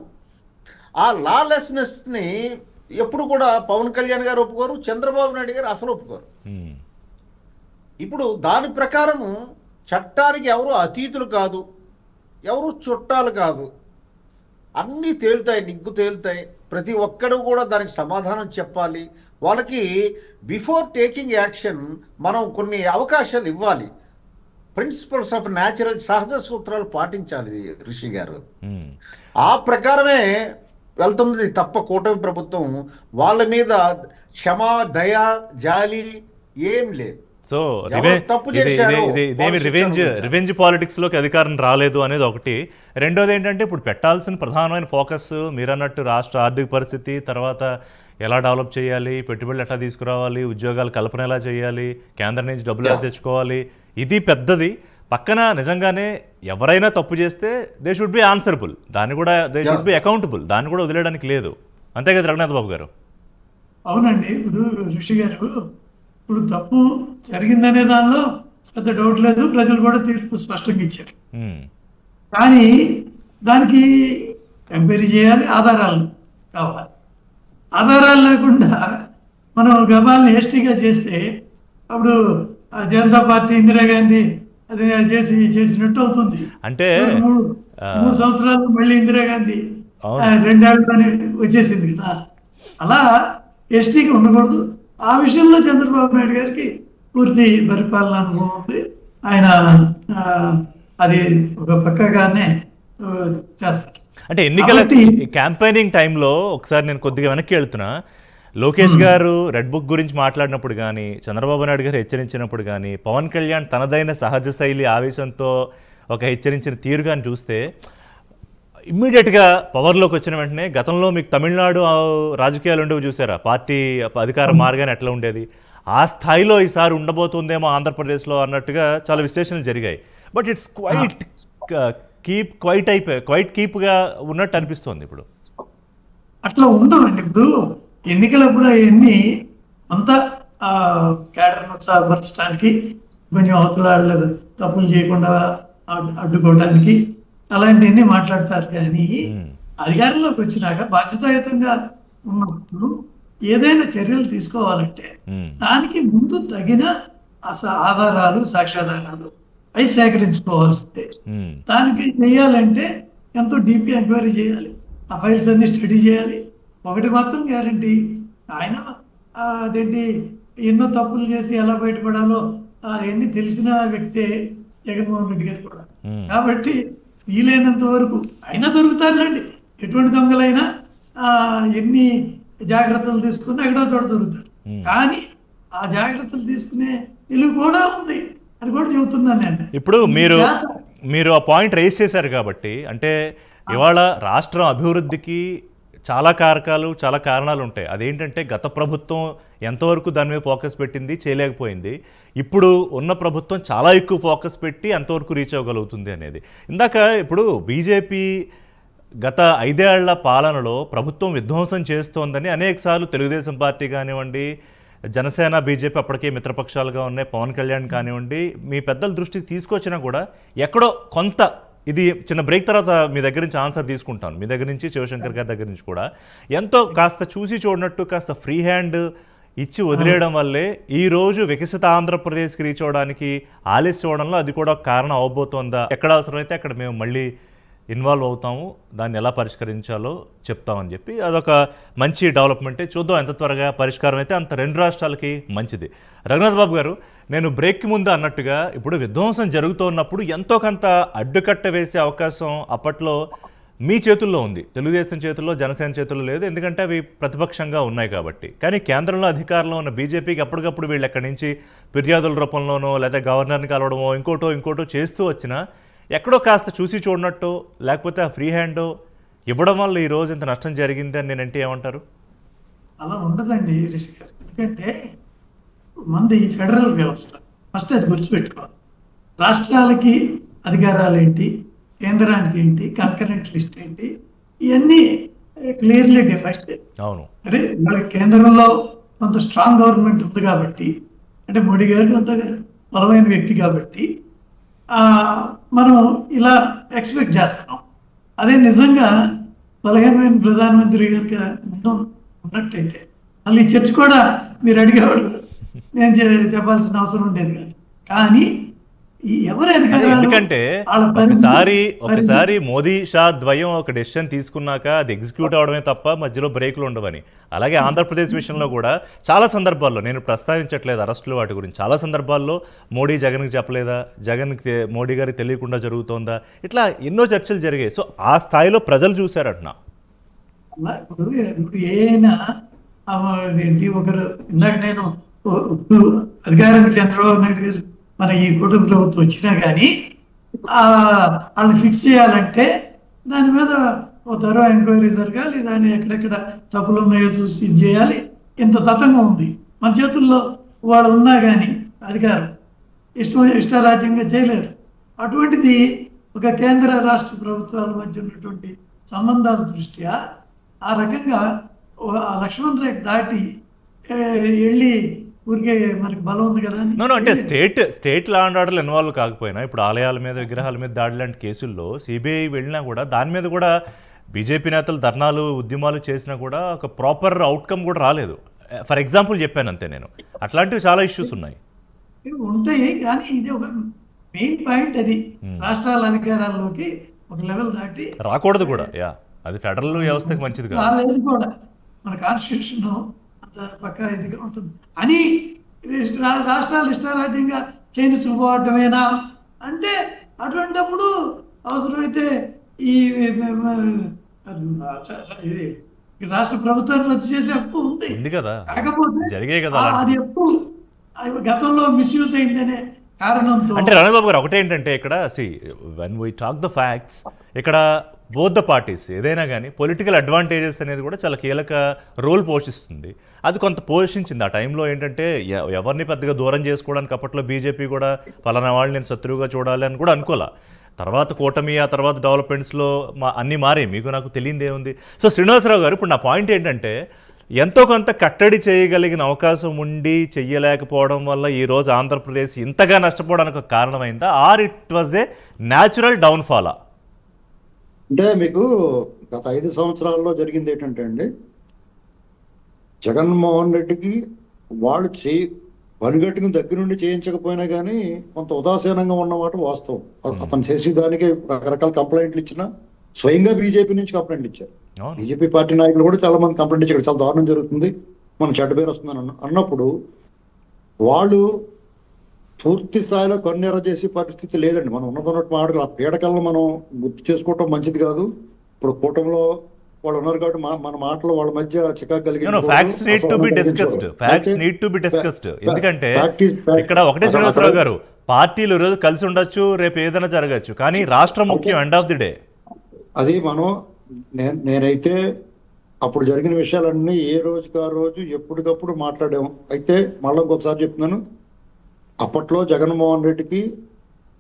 C: ఆ లాలెస్నెస్ని ఎప్పుడు కూడా పవన్ కళ్యాణ్ గారు ఒప్పుకోరు, చంద్రబాబు నాయుడు గారు అసలు ఒప్పుకోరు. ఇప్పుడు దాని ప్రకారము చట్టానికి ఎవరు అతీతులు కాదు, ఎవరు చుట్టాలు కాదు, అన్నీ తేలుతాయి, నిగ్గు తేలుతాయి. ప్రతి ఒక్కడు కూడా దానికి సమాధానం చెప్పాలి. వాళ్ళకి బిఫోర్ టేకింగ్ యాక్షన్ మనం కొన్ని అవకాశాలు ఇవ్వాలి. ప్రిన్సిపల్స్ ఆఫ్ న్యాచురల్ సహజ సూత్రాలు పాటించాలి రిషి గారు. ఆ ప్రకారమే వెళ్తుంది తప్ప కూటమి ప్రభుత్వం వాళ్ళ మీద క్షమా దయ జాలి ఏం లేదు.
A: సో ఇదేమి రివెంజ్ పాలిటిక్స్ లోకి అధికారం రాలేదు అనేది ఒకటి. రెండోది ఏంటంటే ఇప్పుడు పెట్టాల్సిన ప్రధానమైన ఫోకస్ మీరు అన్నట్టు రాష్ట్ర ఆర్థిక పరిస్థితి, తర్వాత ఎలా డెవలప్ చేయాలి, పెట్టుబడులు ఎట్లా తీసుకురావాలి, ఉద్యోగాలు కల్పన ఎలా చేయాలి, కేంద్రం నుంచి డబ్బులు ఎలా తెచ్చుకోవాలి, ఇది పెద్దది. పక్కన నిజంగానే ఎవరైనా తప్పు చేస్తే దే షుడ్ బి ఆన్సరబుల్, దాన్ని కూడా దే షుడ్ బి అకౌంటబుల్, దాన్ని కూడా వదిలేయడానికి లేదు. అంతే కదా రఘునాథ్ బాబు గారు?
D: అవునండి. ఇప్పుడు ఋషి గారు ఇప్పుడు తప్పు జరిగిందనే దానిలో పెద్ద డౌట్ లేదు, ప్రజలు కూడా తీర్పు స్పష్టంగా ఇచ్చారు. కానీ దానికి ఎంక్వైరీ చేయాలి, ఆధారాలు కావాలి. ఆధారాలు లేకుండా మనం గబాల్ని హేస్టీగా చేస్తే అప్పుడు జనతా పార్టీ ఇందిరాగాంధీ అది చేసినట్టు అవుతుంది.
A: అంటే
D: 3 సంవత్సరాలు మళ్ళీ ఇందిరాగాంధీ 2 ఏళ్ళని వచ్చేసింది కదా, అలా ఎస్టీకి ఉండకూడదు. ఆ విషయంలో చంద్రబాబు నాయుడు గారికి పూర్తి పరిపాలన అనుభవం ఉంది. ఆయన అది ఒక పక్కగానే చేస్తారు.
A: అంటే ఎన్నికల క్యాంపెయినింగ్ టైంలో ఒకసారి నేను కొద్దిగా వెనక్కి వెళ్తున్నా, లోకేష్ గారు రెడ్ బుక్ గురించి మాట్లాడినప్పుడు కానీ, చంద్రబాబు నాయుడు గారు హెచ్చరించినప్పుడు కానీ, పవన్ కళ్యాణ్ తనదైన సహజ శైలి ఆవేశంతో ఒక హెచ్చరించిన తీరు కానీ చూస్తే ఇమ్మీడియట్గా పవర్లోకి వచ్చిన వెంటనే, గతంలో మీకు తమిళనాడు రాజకీయాలు ఉండేవి చూసారా, పార్టీ అధికారం మారగానే ఎట్లా ఉండేది, ఆ స్థాయిలో ఈసారి ఉండబోతుందేమో ఆంధ్రప్రదేశ్లో అన్నట్టుగా చాలా విశ్లేషణలు జరిగాయి. బట్ ఇట్స్ క్వైట్ కీప్గా ఉన్నట్టు అనిపిస్తుంది ఇప్పుడు.
D: అట్లా ఉండవండి. ఇప్పుడు ఎన్నికలప్పుడు అవన్నీ అంతా కేడర్ను ఉత్సాహపరచడానికి, కొంచెం అవతల తప్పులు చేయకుండా అడ్డుకోవడానికి అలాంటివన్నీ మాట్లాడతారు. కానీ అధికారంలోకి వచ్చినాక బాధ్యతాయుతంగా ఉన్నప్పుడు ఏదైనా చర్యలు తీసుకోవాలంటే దానికి ముందు తగిన ఆధారాలు, సాక్ష్యాధారాలు అవి సేకరించుకోవాల్సిందే. దానికి చేయాలంటే ఎంతో డీప్గా ఎంక్వైరీ చేయాలి, ఆ ఫైల్స్ అన్ని స్టడీ చేయాలి. ఒకటి మాత్రం గ్యారంటీ, ఆయన అదేంటి ఎన్నో తప్పులు చేసి ఎలా బయటపడాలో అవన్నీ తెలిసిన వ్యక్తే జగన్మోహన్ రెడ్డి గారు కూడా. కాబట్టి వీలైనంత వరకు అయినా దొరుకుతారులేండి, ఎటువంటి దొంగలైనా ఎన్ని జాగ్రత్తలు తీసుకున్నా ఎక్కడో చోట దొరుకుతారు. కానీ ఆ జాగ్రత్తలు తీసుకునే విలువ కూడా ఉంది అని కూడా చెబుతున్నాను నేను.
A: ఇప్పుడు మీరు ఆ పాయింట్ రైజ్ చేశారు కాబట్టి, అంటే ఇవాళ రాష్ట్రం అభివృద్ధికి చాలా కారకాలు, చాలా కారణాలు ఉంటాయి. అదేంటంటే గత ప్రభుత్వం ఎంతవరకు దాని మీద ఫోకస్ పెట్టింది, చేయలేకపోయింది. ఇప్పుడు ఉన్న ప్రభుత్వం చాలా ఎక్కువ ఫోకస్ పెట్టి ఎంతవరకు రీచ్ అవ్వగలుగుతుంది అనేది. ఇందాక ఇప్పుడు బీజేపీ గత 5 ఏళ్ల పాలనలో ప్రభుత్వం విధ్వంసం చేస్తోందని అనేకసార్లు తెలుగుదేశం పార్టీ కానివ్వండి, జనసేన, బీజేపీ అప్పటికే మిత్రపక్షాలుగా ఉన్నాయి, పవన్ కళ్యాణ్ కానివ్వండి, మీ పెద్దల దృష్టికి తీసుకొచ్చినా కూడా ఎక్కడో కొంత, ఇది చిన్న బ్రేక్ తర్వాత మీ దగ్గర నుంచి ఆన్సర్ తీసుకుంటాను, మీ దగ్గర నుంచి, శివశంకర్ గారి దగ్గర నుంచి కూడా, ఎంతో కాస్త చూసి చూడనట్టు కాస్త ఫ్రీ హ్యాండ్ ఇచ్చి వదిలేయడం వల్లే ఈరోజు వికసిత ఆంధ్రప్రదేశ్కి రీచ్ అవ్వడానికి ఆలస్యం అవడంలో అది కూడా ఒక కారణం అవబోతోందా? ఎక్కడ అవసరమైతే అక్కడ మేము మళ్ళీ ఇన్వాల్వ్ అవుతాము, దాన్ని ఎలా పరిష్కరించాలో చెప్తామని చెప్పి అదొక మంచి డెవలప్మెంటే. చూద్దాం ఎంత త్వరగా పరిష్కారం అయితే అంత రెండు రాష్ట్రాలకి మంచిది. రఘునాథ్ బాబు గారు, నేను బ్రేక్కి ముందు అన్నట్టుగా ఇప్పుడు విధ్వంసం జరుగుతున్నప్పుడు ఎంతో కొంత అడ్డుకట్ట వేసే అవకాశం అప్పట్లో మీ చేతుల్లో ఉంది, తెలుగుదేశం చేతుల్లో, జనసేన చేతుల్లో లేదు, ఎందుకంటే అవి ప్రతిపక్షంగా ఉన్నాయి కాబట్టి. కానీ కేంద్రంలో అధికారంలో ఉన్న బీజేపీకి అప్పటికప్పుడు వీళ్ళు ఎక్కడి నుంచి ఫిర్యాదుల రూపంలోనో లేదా గవర్నర్ని కలవడమో ఇంకోటో చేస్తూ వచ్చినా ఎక్కడో కాస్త చూసి చూడనట్టు లేకపోతే ఆ ఫ్రీ హ్యాండ్ ఇవ్వడం వల్ల ఈ రోజు ఇంత నష్టం జరిగింది అని నేనంటే ఏమంటారు?
D: అలా ఉండదండి రిషి గారు. ఎందుకంటే మంది ఫెడరల్ వ్యవస్థ, ఫస్ట్ అది గుర్తుపెట్టుకోవాలి. రాష్ట్రాలకి అధికారాలు ఏంటి, కేంద్రానికి ఏంటి, కన్కరెంట్ లిస్ట్ ఏంటి, ఇవన్నీ క్లియర్లీ డిఫైన్డ్.
A: అవును,
D: అరే మనకి కేంద్రంలో కొంత స్ట్రాంగ్ గవర్నమెంట్ ఉంది కాబట్టి, అంటే మోడీ గారు కొంత బలమైన వ్యక్తి కాబట్టి మనం ఇలా ఎక్స్పెక్ట్ చేస్తున్నాం. అదే నిజంగా బలహీనమైన ప్రధానమంత్రి కనుక ఉన్నట్టయితే మళ్ళీ చర్చ కూడా మీరు అడిగేవాడు, నేను చెప్పాల్సిన అవసరం ఉండేది కాదు. కానీ ఎవరు
A: ఎందుకంటే ఒకసారి మోదీ షా ద్వయం ఒక డెసిషన్ తీసుకున్నాక అది ఎగ్జిక్యూట్ అవడమే తప్ప మధ్యలో బ్రేకులు ఉండవని. అలాగే ఆంధ్రప్రదేశ్ విషయంలో కూడా చాలా సందర్భాల్లో, నేను ప్రస్తావించట్లేదు అరెస్టులు వాటి గురించి, చాలా సందర్భాల్లో మోడీ జగన్కి చెప్పలేదా, జగన్కి మోడీ గారికి తెలియకుండా జరుగుతోందా, ఇట్లా ఎన్నో చర్చలు జరిగాయి. సో ఆ స్థాయిలో ప్రజలు చూశారటనా.
D: ఇప్పుడు ఏనా ఏంటి ఒకరు ఇందాక నేను అధికారానికి చంద్రబాబు నాయుడు గారు మన ఈ కుటుంబ ప్రభుత్వం వచ్చినా కానీ వాళ్ళని ఫిక్స్ చేయాలంటే దాని మీద ఓ త్వరగా ఎంక్వైరీ జరగాలి, దాన్ని ఎక్కడెక్కడ తప్పులు ఉన్నాయో చూసి చేయాలి. ఇంత తతంగా ఉంది మన చేతుల్లో. వాళ్ళు ఉన్నా కానీ అధికారం ఇష్టారాజ్యంగా చేయలేరు. అటువంటిది ఒక కేంద్ర రాష్ట్ర ప్రభుత్వాల మధ్య ఉన్నటువంటి సంబంధాల దృష్ట్యా ఆ రకంగా లక్ష్మణ్ రేఖ దాటి వెళ్ళి ఊరికే మనకి బలం ఉంది కదా
A: అంటే స్టేట్ లా అండ్ ఆర్డర్లు ఇన్వాల్వ్ కాకపోయినా ఇప్పుడు ఆలయాల మీద, విగ్రహాల మీద దాడి లాంటి కేసుల్లో సిబిఐ వెళ్ళినా కూడా దాని మీద కూడా బీజేపీ నేతలు ధర్నాలు, ఉద్యమాలు చేసినా కూడా ఒక ప్రాపర్ అవుట్కమ్ కూడా రాలేదు. ఫర్ ఎగ్జాంపుల్ చెప్పాను అంతే నేను. అట్లాంటివి చాలా ఇష్యూస్ ఉన్నాయి
D: ఉంటాయి. కానీ ఇది ఒక మెయిన్ పాయింట్, అది రాష్ట్రాల అధికారాల్లోకి ఒక లెవెల్ దాటి
A: రాకూడదు కూడా. అది ఫెడరల్ వ్యవస్థకి మంచిది కాదు
D: కూడా. మన కాన్స్టిట్యూషన్ అంత పక్కా ఇదిగా ఉంటుంది అని రాష్ట్రాలు ఇష్టారాజ్యంగా చేయని చూపడమేనా అంటే, అటువంటిప్పుడు అవసరమైతే ఈ రాష్ట్ర ప్రభుత్వాన్ని రద్దు చేసే హక్కు ఉంది
A: కదా.
D: కాకపోతే అది ఎప్పుడు గతంలో మిస్యూజ్ అయిందనే కారణంతో.
A: అంటే రణబాబు గారు ఒకటేంటంటే ఇక్కడ when we talk the facts, ఇక్కడ బోత్ ద పార్టీస్ ఏదైనా కానీ పొలిటికల్ అడ్వాంటేజెస్ అనేది కూడా చాలా కీలక రోల్ పోషిస్తుంది. అది కొంత పోషించింది ఆ టైంలో. ఏంటంటే ఎవరిని పెద్దగా దూరం చేసుకోవడానికి అప్పట్లో బీజేపీ కూడా పలానా వాళ్ళు నేను శత్రువుగా చూడాలి అని కూడా అనుకోలే. తర్వాత కూటమి, ఆ తర్వాత డెవలప్మెంట్స్లో అన్నీ మారే, మీకు నాకు తెలియదు ఏముంది. సో శ్రీనివాసరావు గారు, ఇప్పుడు నా పాయింట్ ఏంటంటే ఎంతో కొంత కట్టడి చేయగలిగిన అవకాశం ఉండి చెయ్యలేకపోవడం వల్ల ఈరోజు ఆంధ్రప్రదేశ్ ఇంతగా నష్టపోవడానికి కారణమైందా, or it was a natural డౌన్ఫాలా?
B: అంటే మీకు గత 5 సంవత్సరాల్లో జరిగింది ఏంటంటే అండి, జగన్మోహన్ రెడ్డికి వాళ్ళు పనిగట్టుకుని దగ్గర నుండి చేయించకపోయినా కానీ కొంత ఉదాసీనంగా ఉన్నమాట వాస్తవం. అతను చేసేదానికి రకరకాల కంప్లైంట్లు ఇచ్చినా స్వయంగా బీజేపీ నుంచి కంప్లైంట్లు ఇచ్చారు. బీజేపీ పార్టీ నాయకులు కూడా చాలా మంది కంప్లైంట్ ఇచ్చారు, చాలా దారుణం జరుగుతుంది, మన చెడ్డ పేరు వస్తుందని అన్నప్పుడు వాళ్ళు పూర్తి స్థాయిలో కన్నెర చేసే పరిస్థితి లేదండి. మనం ఉన్నదన్నట్టు మాటలు ఆ పీడకలను మనం గుర్తు చేసుకోవటం మంచిది కాదు. ఇప్పుడు కూటమిలో వాళ్ళు ఉన్నారు కాబట్టి మన మాటలు వాళ్ళ మధ్య చికాకు కలిగింది.
A: Facts need to be discussed. ఎందుకంటే ఇక్కడ ఒకటే శ్రీనివాసరావు గారు, పార్టీలు రోజు కలిసి ఉండొచ్చు, రేపు ఏదైనా జరగచ్చు, కానీ రాష్ట్రం ముఖ్యం ఎండ్ ఆఫ్ ది డే.
B: అది నేనైతే అప్పుడు జరిగిన విషయాలన్నీ ఏ రోజుకి ఆ రోజు ఎప్పటికప్పుడు మాట్లాడాము. అయితే మళ్ళీ ఇంకొకసారి చెప్తున్నాను, అప్పట్లో జగన్మోహన్ రెడ్డికి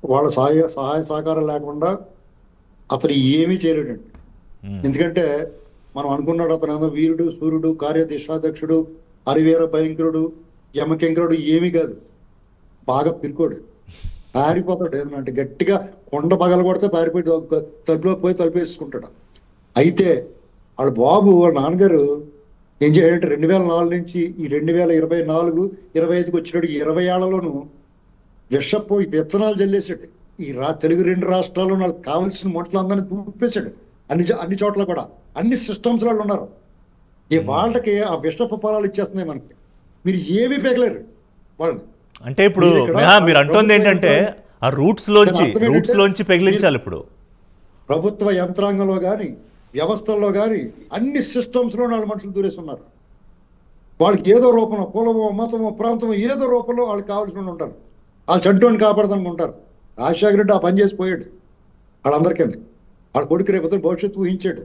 B: వాళ్ళ సహాయ సహకారం లేకుండా అతను ఏమీ చేయలేడండి. ఎందుకంటే మనం అనుకున్నాడు అతను ఏమో వీరుడు, సూర్యుడు, కార్యదీక్షాధ్యక్షుడు, హరివీర భయంకరుడు, యమకింకరుడు, ఏమీ కాదు, బాగా పిరుకోడు, పారిపోతాడు. ఏమంటే గట్టిగా కొండ పగల కొడితే పారిపోయి తలుపులో పోయి తలుపేసుకుంటాడు. అయితే వాళ్ళ బాబు, వాళ్ళ నాన్నగారు ఏం చేయాలంటే 2004 నుంచి ఈ 2024, 25కి వచ్చినాడు 20 ఏళ్లలోనూ విషపు విత్తనాలు జల్లేసాడు. తెలుగు 2 రాష్ట్రాల్లో వాళ్ళకి కావాల్సిన మొట్టలందరినీ చూపేశాడు. అన్ని చోట్ల కూడా అన్ని సిస్టమ్స్ వాళ్ళు ఉన్నారు. ఈ వాళ్ళకి ఆ విషపు ఫలాలు ఇచ్చేస్తున్నాయి మనకి. మీరు ఏమీ పెగలేరు వాళ్ళని.
A: అంటే ఇప్పుడు మీరు అంటోంది ఏంటంటే ఆ రూట్స్ లోంచి పెగిలించాలి. ఇప్పుడు
B: ప్రభుత్వ యంత్రాంగంలో కానీ వ్యవస్థల్లో కానీ అన్ని సిస్టమ్స్లో వాళ్ళ మనుషులు దూరేస్తున్నారు. వాళ్ళకి ఏదో రూపంలో కులమో మతమో ప్రాంతమో ఏదో రూపంలో వాళ్ళకి కావాల్సిన ఉంటారు. వాళ్ళు చంటోని కాపాడదనుకుంటారు. రాజశేఖర రెడ్డి ఆ పని చేసి పోయాడు వాళ్ళందరికీ. వాళ్ళ కొడుకు రేపు భవిష్యత్తు ఊహించాడు.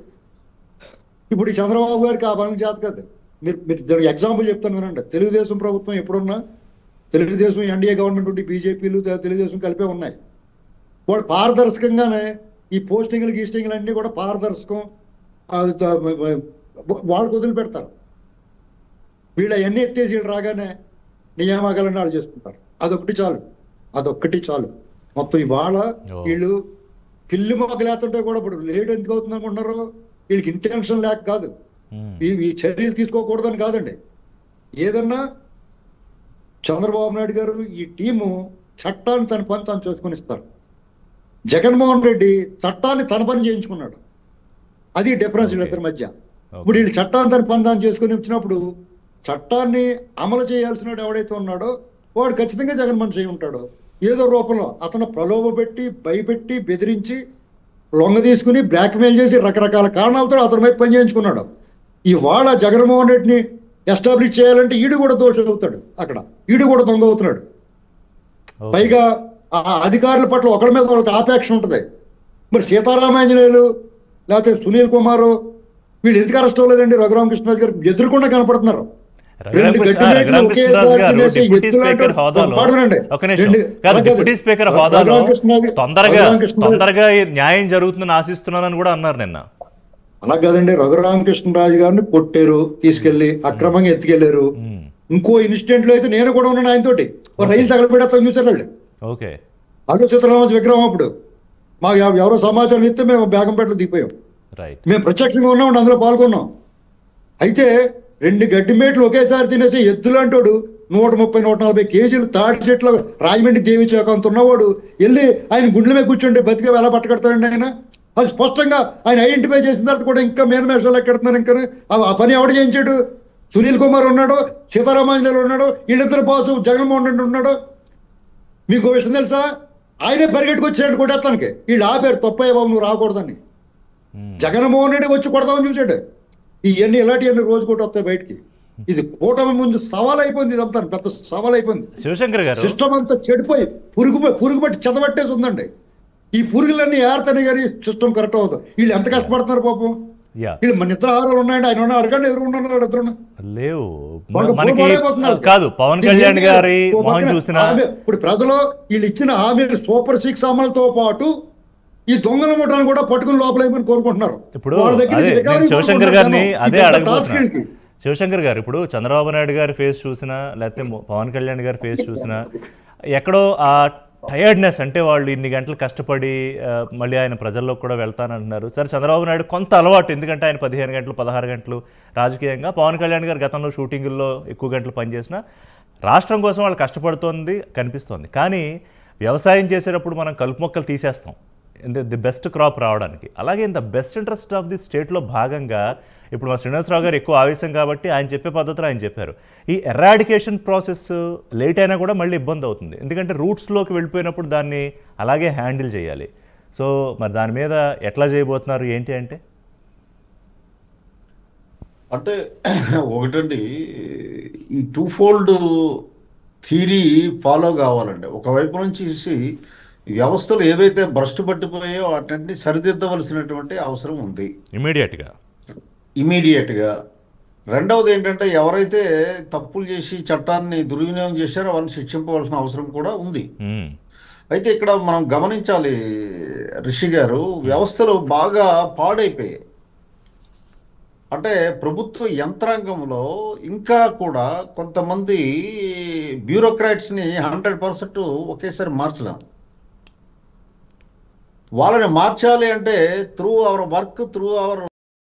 B: ఇప్పుడు ఈ చంద్రబాబు గారికి ఆ పని చేత కదా. మీరు ఎగ్జాంపుల్ చెప్తాను వినండి. తెలుగుదేశం ప్రభుత్వం ఎప్పుడున్నా తెలుగుదేశం ఎన్డీఏ గవర్నమెంట్ ఉండి బీజేపీలు తెలుగుదేశం కలిపే ఉన్నాయి. వాళ్ళు పారదర్శకంగానే ఈ గీస్టింగ్లు అన్నీ కూడా పారదర్శకం వాళ్ళకు వదిలిపెడతారు. వీళ్ళు అవన్నీ ఎత్తేసి వీళ్ళు రాగానే నియామకాలన్నీ వాళ్ళు చేసుకుంటారు. అదొక్కటి చాలు మొత్తం. ఇవాళ వీళ్ళు పిల్లి మొక్కలేస్తుంటే కూడా ఇప్పుడు లేట్ ఎందుకు అవుతుంది అనుకుంటున్నారు? వీళ్ళకి ఇంటెన్షన్ లేక కాదు, ఈ చర్యలు తీసుకోకూడదని కాదండి. ఏదన్నా చంద్రబాబు నాయుడు గారు ఈ టీము చట్టాన్ని తన పని తాను చేసుకుని ఇస్తారు. జగన్మోహన్ రెడ్డి చట్టాన్ని తన పని చేయించుకున్నాడు. అది డిఫరెన్స్ వీళ్ళిద్దరి మధ్య. ఇప్పుడు వీళ్ళు చట్టాన్ని తన పని తాను చేసుకుని వచ్చినప్పుడు చట్టాన్ని అమలు చేయాల్సిన ఎవడైతే ఉన్నాడో వాడు ఖచ్చితంగా జగన్ మనిషి అయి ఉంటాడు. ఏదో రూపంలో అతను ప్రలోభ పెట్టి భయపెట్టి బెదిరించి లొంగ తీసుకుని బ్లాక్మెయిల్ చేసి రకరకాల కారణాలతో అతని వైపు పని చేయించుకున్నాడు. ఇవాళ జగన్మోహన్ రెడ్డిని ఎస్టాబ్లిష్ చేయాలంటే ఈడు కూడా దోషం అవుతాడు. అక్కడ ఈడు కూడా దొంగ అవుతున్నాడు. పైగా ఆ అధికారుల పట్ల ఒకరి మీద వాళ్ళకి ఆపేక్ష ఉంటుంది. మరి సీతారామాంజనేయులు లేకపోతే సునీల్ కుమార్ వీళ్ళు ఎందుకు అరెస్ట్ అవ్వలేదండి? రఘురామకృష్ణరాజు గారు ఎదురుకుండా కనపడుతున్నారు.
A: తొందరగా న్యాయం జరుగుతుందని ఆశిస్తున్నానని కూడా అన్నారు నిన్న.
B: అలా కాదండి, రఘురామకృష్ణరాజు గారిని కొట్టారు, తీసుకెళ్లి అక్రమంగా ఎత్తుకెళ్లారు. ఇంకో ఇన్సిడెంట్ లో అయితే నేను కూడా ఉన్నాను ఆయనతోటి. రైలు తగలబెడతాను చూసారు వాళ్ళు. అదే సీతారామరాజు విగ్రహం. అప్పుడు మాకు ఎవరో సమాచారం ఇస్తే మేము బేగంపేటలో దిగిపోయాం. మేము ప్రత్యక్షంగా ఉన్నాం, అందులో పాల్గొన్నాం. అయితే 2 గడ్డి మేట్లు ఒకేసారి తినేసి ఎద్దులంటాడు 130-140 కేజీలు తాటి చెట్ల రాజమండ్రి దేవి చౌక అంత ఉన్నవాడు వెళ్ళి ఆయన గుండెల మీద కూర్చుంటే బతికే ఎలా పట్టకడతాడండి ఆయన? అది స్పష్టంగా ఆయన ఐడెంటిఫై చేసిన తర్వాత కూడా ఇంకా మేనమేషాలు ఎక్కడుతున్నారు. ఇంకా ఆ పని ఎవడు చేయించాడు? సునీల్ కుమార్ ఉన్నాడు, సీతారామాంజనేయులు ఉన్నాడు, వీళ్ళిద్దరు బాసు జగన్మోహన్ రెడ్డి ఉన్నాడు. మీకు విషయం తెలుసా? ఆయనే పరిగెట్టుకొచ్చాడు కొట్టేస్తానికి. వీళ్ళు ఆపారు, తప్పయ్య బాబు నువ్వు రాకూడదని. జగన్మోహన్ రెడ్డి వచ్చి కొడతామని చూశాడు. ఇవన్నీ ఇలాంటివన్నీ రోజు కూడా వస్తాయి బయటికి. ఇది కూటమి ముందు సవాల్ అయిపోయింది. ఇదంతా పెద్ద సవాల్ అయిపోయింది.
A: శివశంకర్ గారు,
B: సిస్టమ్ అంతా చెడిపోయి పురుగు బట్టి చెదబట్టేసి ఉందండి. ఈ పురుగులన్నీ ఏర్తనే కానీ సిస్టమ్ కరెక్ట్ అవుతుంది. వీళ్ళు ఎంత కష్టపడుతున్నారు పాపం. వీళ్ళు మన నిద్ర ఆహారాలు ఉన్నాయండి. ఆయన అడగండి, ఎదురుకున్నారు ఇద్దరు
A: లేవు. కాదు పవన్ కళ్యాణ్ గారి మొహం చూసిన
B: ఇప్పుడు ప్రజలు వీళ్ళు ఇచ్చిన హామీలు సూపర్ 6 అమలుతో పాటు ఈ దొంగల ముఠాన్ని కూడా పట్టుకుని లోపలైపోయి కోరుకుంటున్నారు.
A: ఇప్పుడు శివశంకర్ గారిని అదే అడగబోతున్నా. శివశంకర్ గారు, ఇప్పుడు చంద్రబాబు నాయుడు గారి ఫేస్ చూసినా లేకపోతే పవన్ కళ్యాణ్ గారి ఫేస్ చూసినా ఎక్కడో ఆ టయర్డ్నెస్, అంటే వాళ్ళు ఇన్ని గంటలు కష్టపడి మళ్ళీ ఆయన ప్రజల్లోకి కూడా వెళ్తానంటున్నారు. సరే, చంద్రబాబు నాయుడు కొంత అలవాటు, ఎందుకంటే ఆయన 15 గంటలు 16 గంటలు రాజకీయంగా. పవన్ కళ్యాణ్ గారు గతంలో షూటింగుల్లో ఎక్కువ గంటలు పనిచేసిన రాష్ట్రం కోసం వాళ్ళు కష్టపడుతోంది కనిపిస్తోంది. కానీ వ్యవసాయం చేసేటప్పుడు మనం కలుపు మొక్కలు తీసేస్తాం ది బెస్ట్ క్రాప్ రావడానికి. అలాగే in the best interest of the స్టేట్లో భాగంగా ఇప్పుడు మా శ్రీనివాసరావు గారు ఎక్కువ ఆవేశం కాబట్టి ఆయన చెప్పే పద్ధతిలో ఆయన చెప్పారు. ఈ ఎరాడికేషన్ ప్రాసెస్ లేట్ అయినా కూడా మళ్ళీ ఇబ్బంది అవుతుంది. ఎందుకంటే రూట్స్లోకి వెళ్ళిపోయినప్పుడు దాన్ని అలాగే హ్యాండిల్ చేయాలి. సో మరి దాని మీద ఎట్లా చేయబోతున్నారు ఏంటి
C: అంటే ఒకటండి, ఈ 2-fold థియరీ ఫాలో కావాలండి. ఒకవైపు నుంచి వ్యవస్థలు ఏవైతే భ్రష్టు పట్టిపోయాయో వాటిని సరిదిద్దవలసినటువంటి అవసరం ఉంది ఇమీడియట్గా. రెండవది ఏంటంటే, ఎవరైతే తప్పులు చేసి చట్టాన్ని దుర్వినియోగం చేశారో వాళ్ళని శిక్షింపవలసిన అవసరం కూడా ఉంది. అయితే ఇక్కడ మనం గమనించాలి రిషి గారు, వ్యవస్థలు బాగా పాడైపోయాయి. అంటే ప్రభుత్వ యంత్రాంగంలో ఇంకా కూడా కొంతమంది బ్యూరోక్రాట్స్ని 100% ఒకేసారి మార్చలేం. వాళ్ళని మార్చాలి అంటే through our work, through our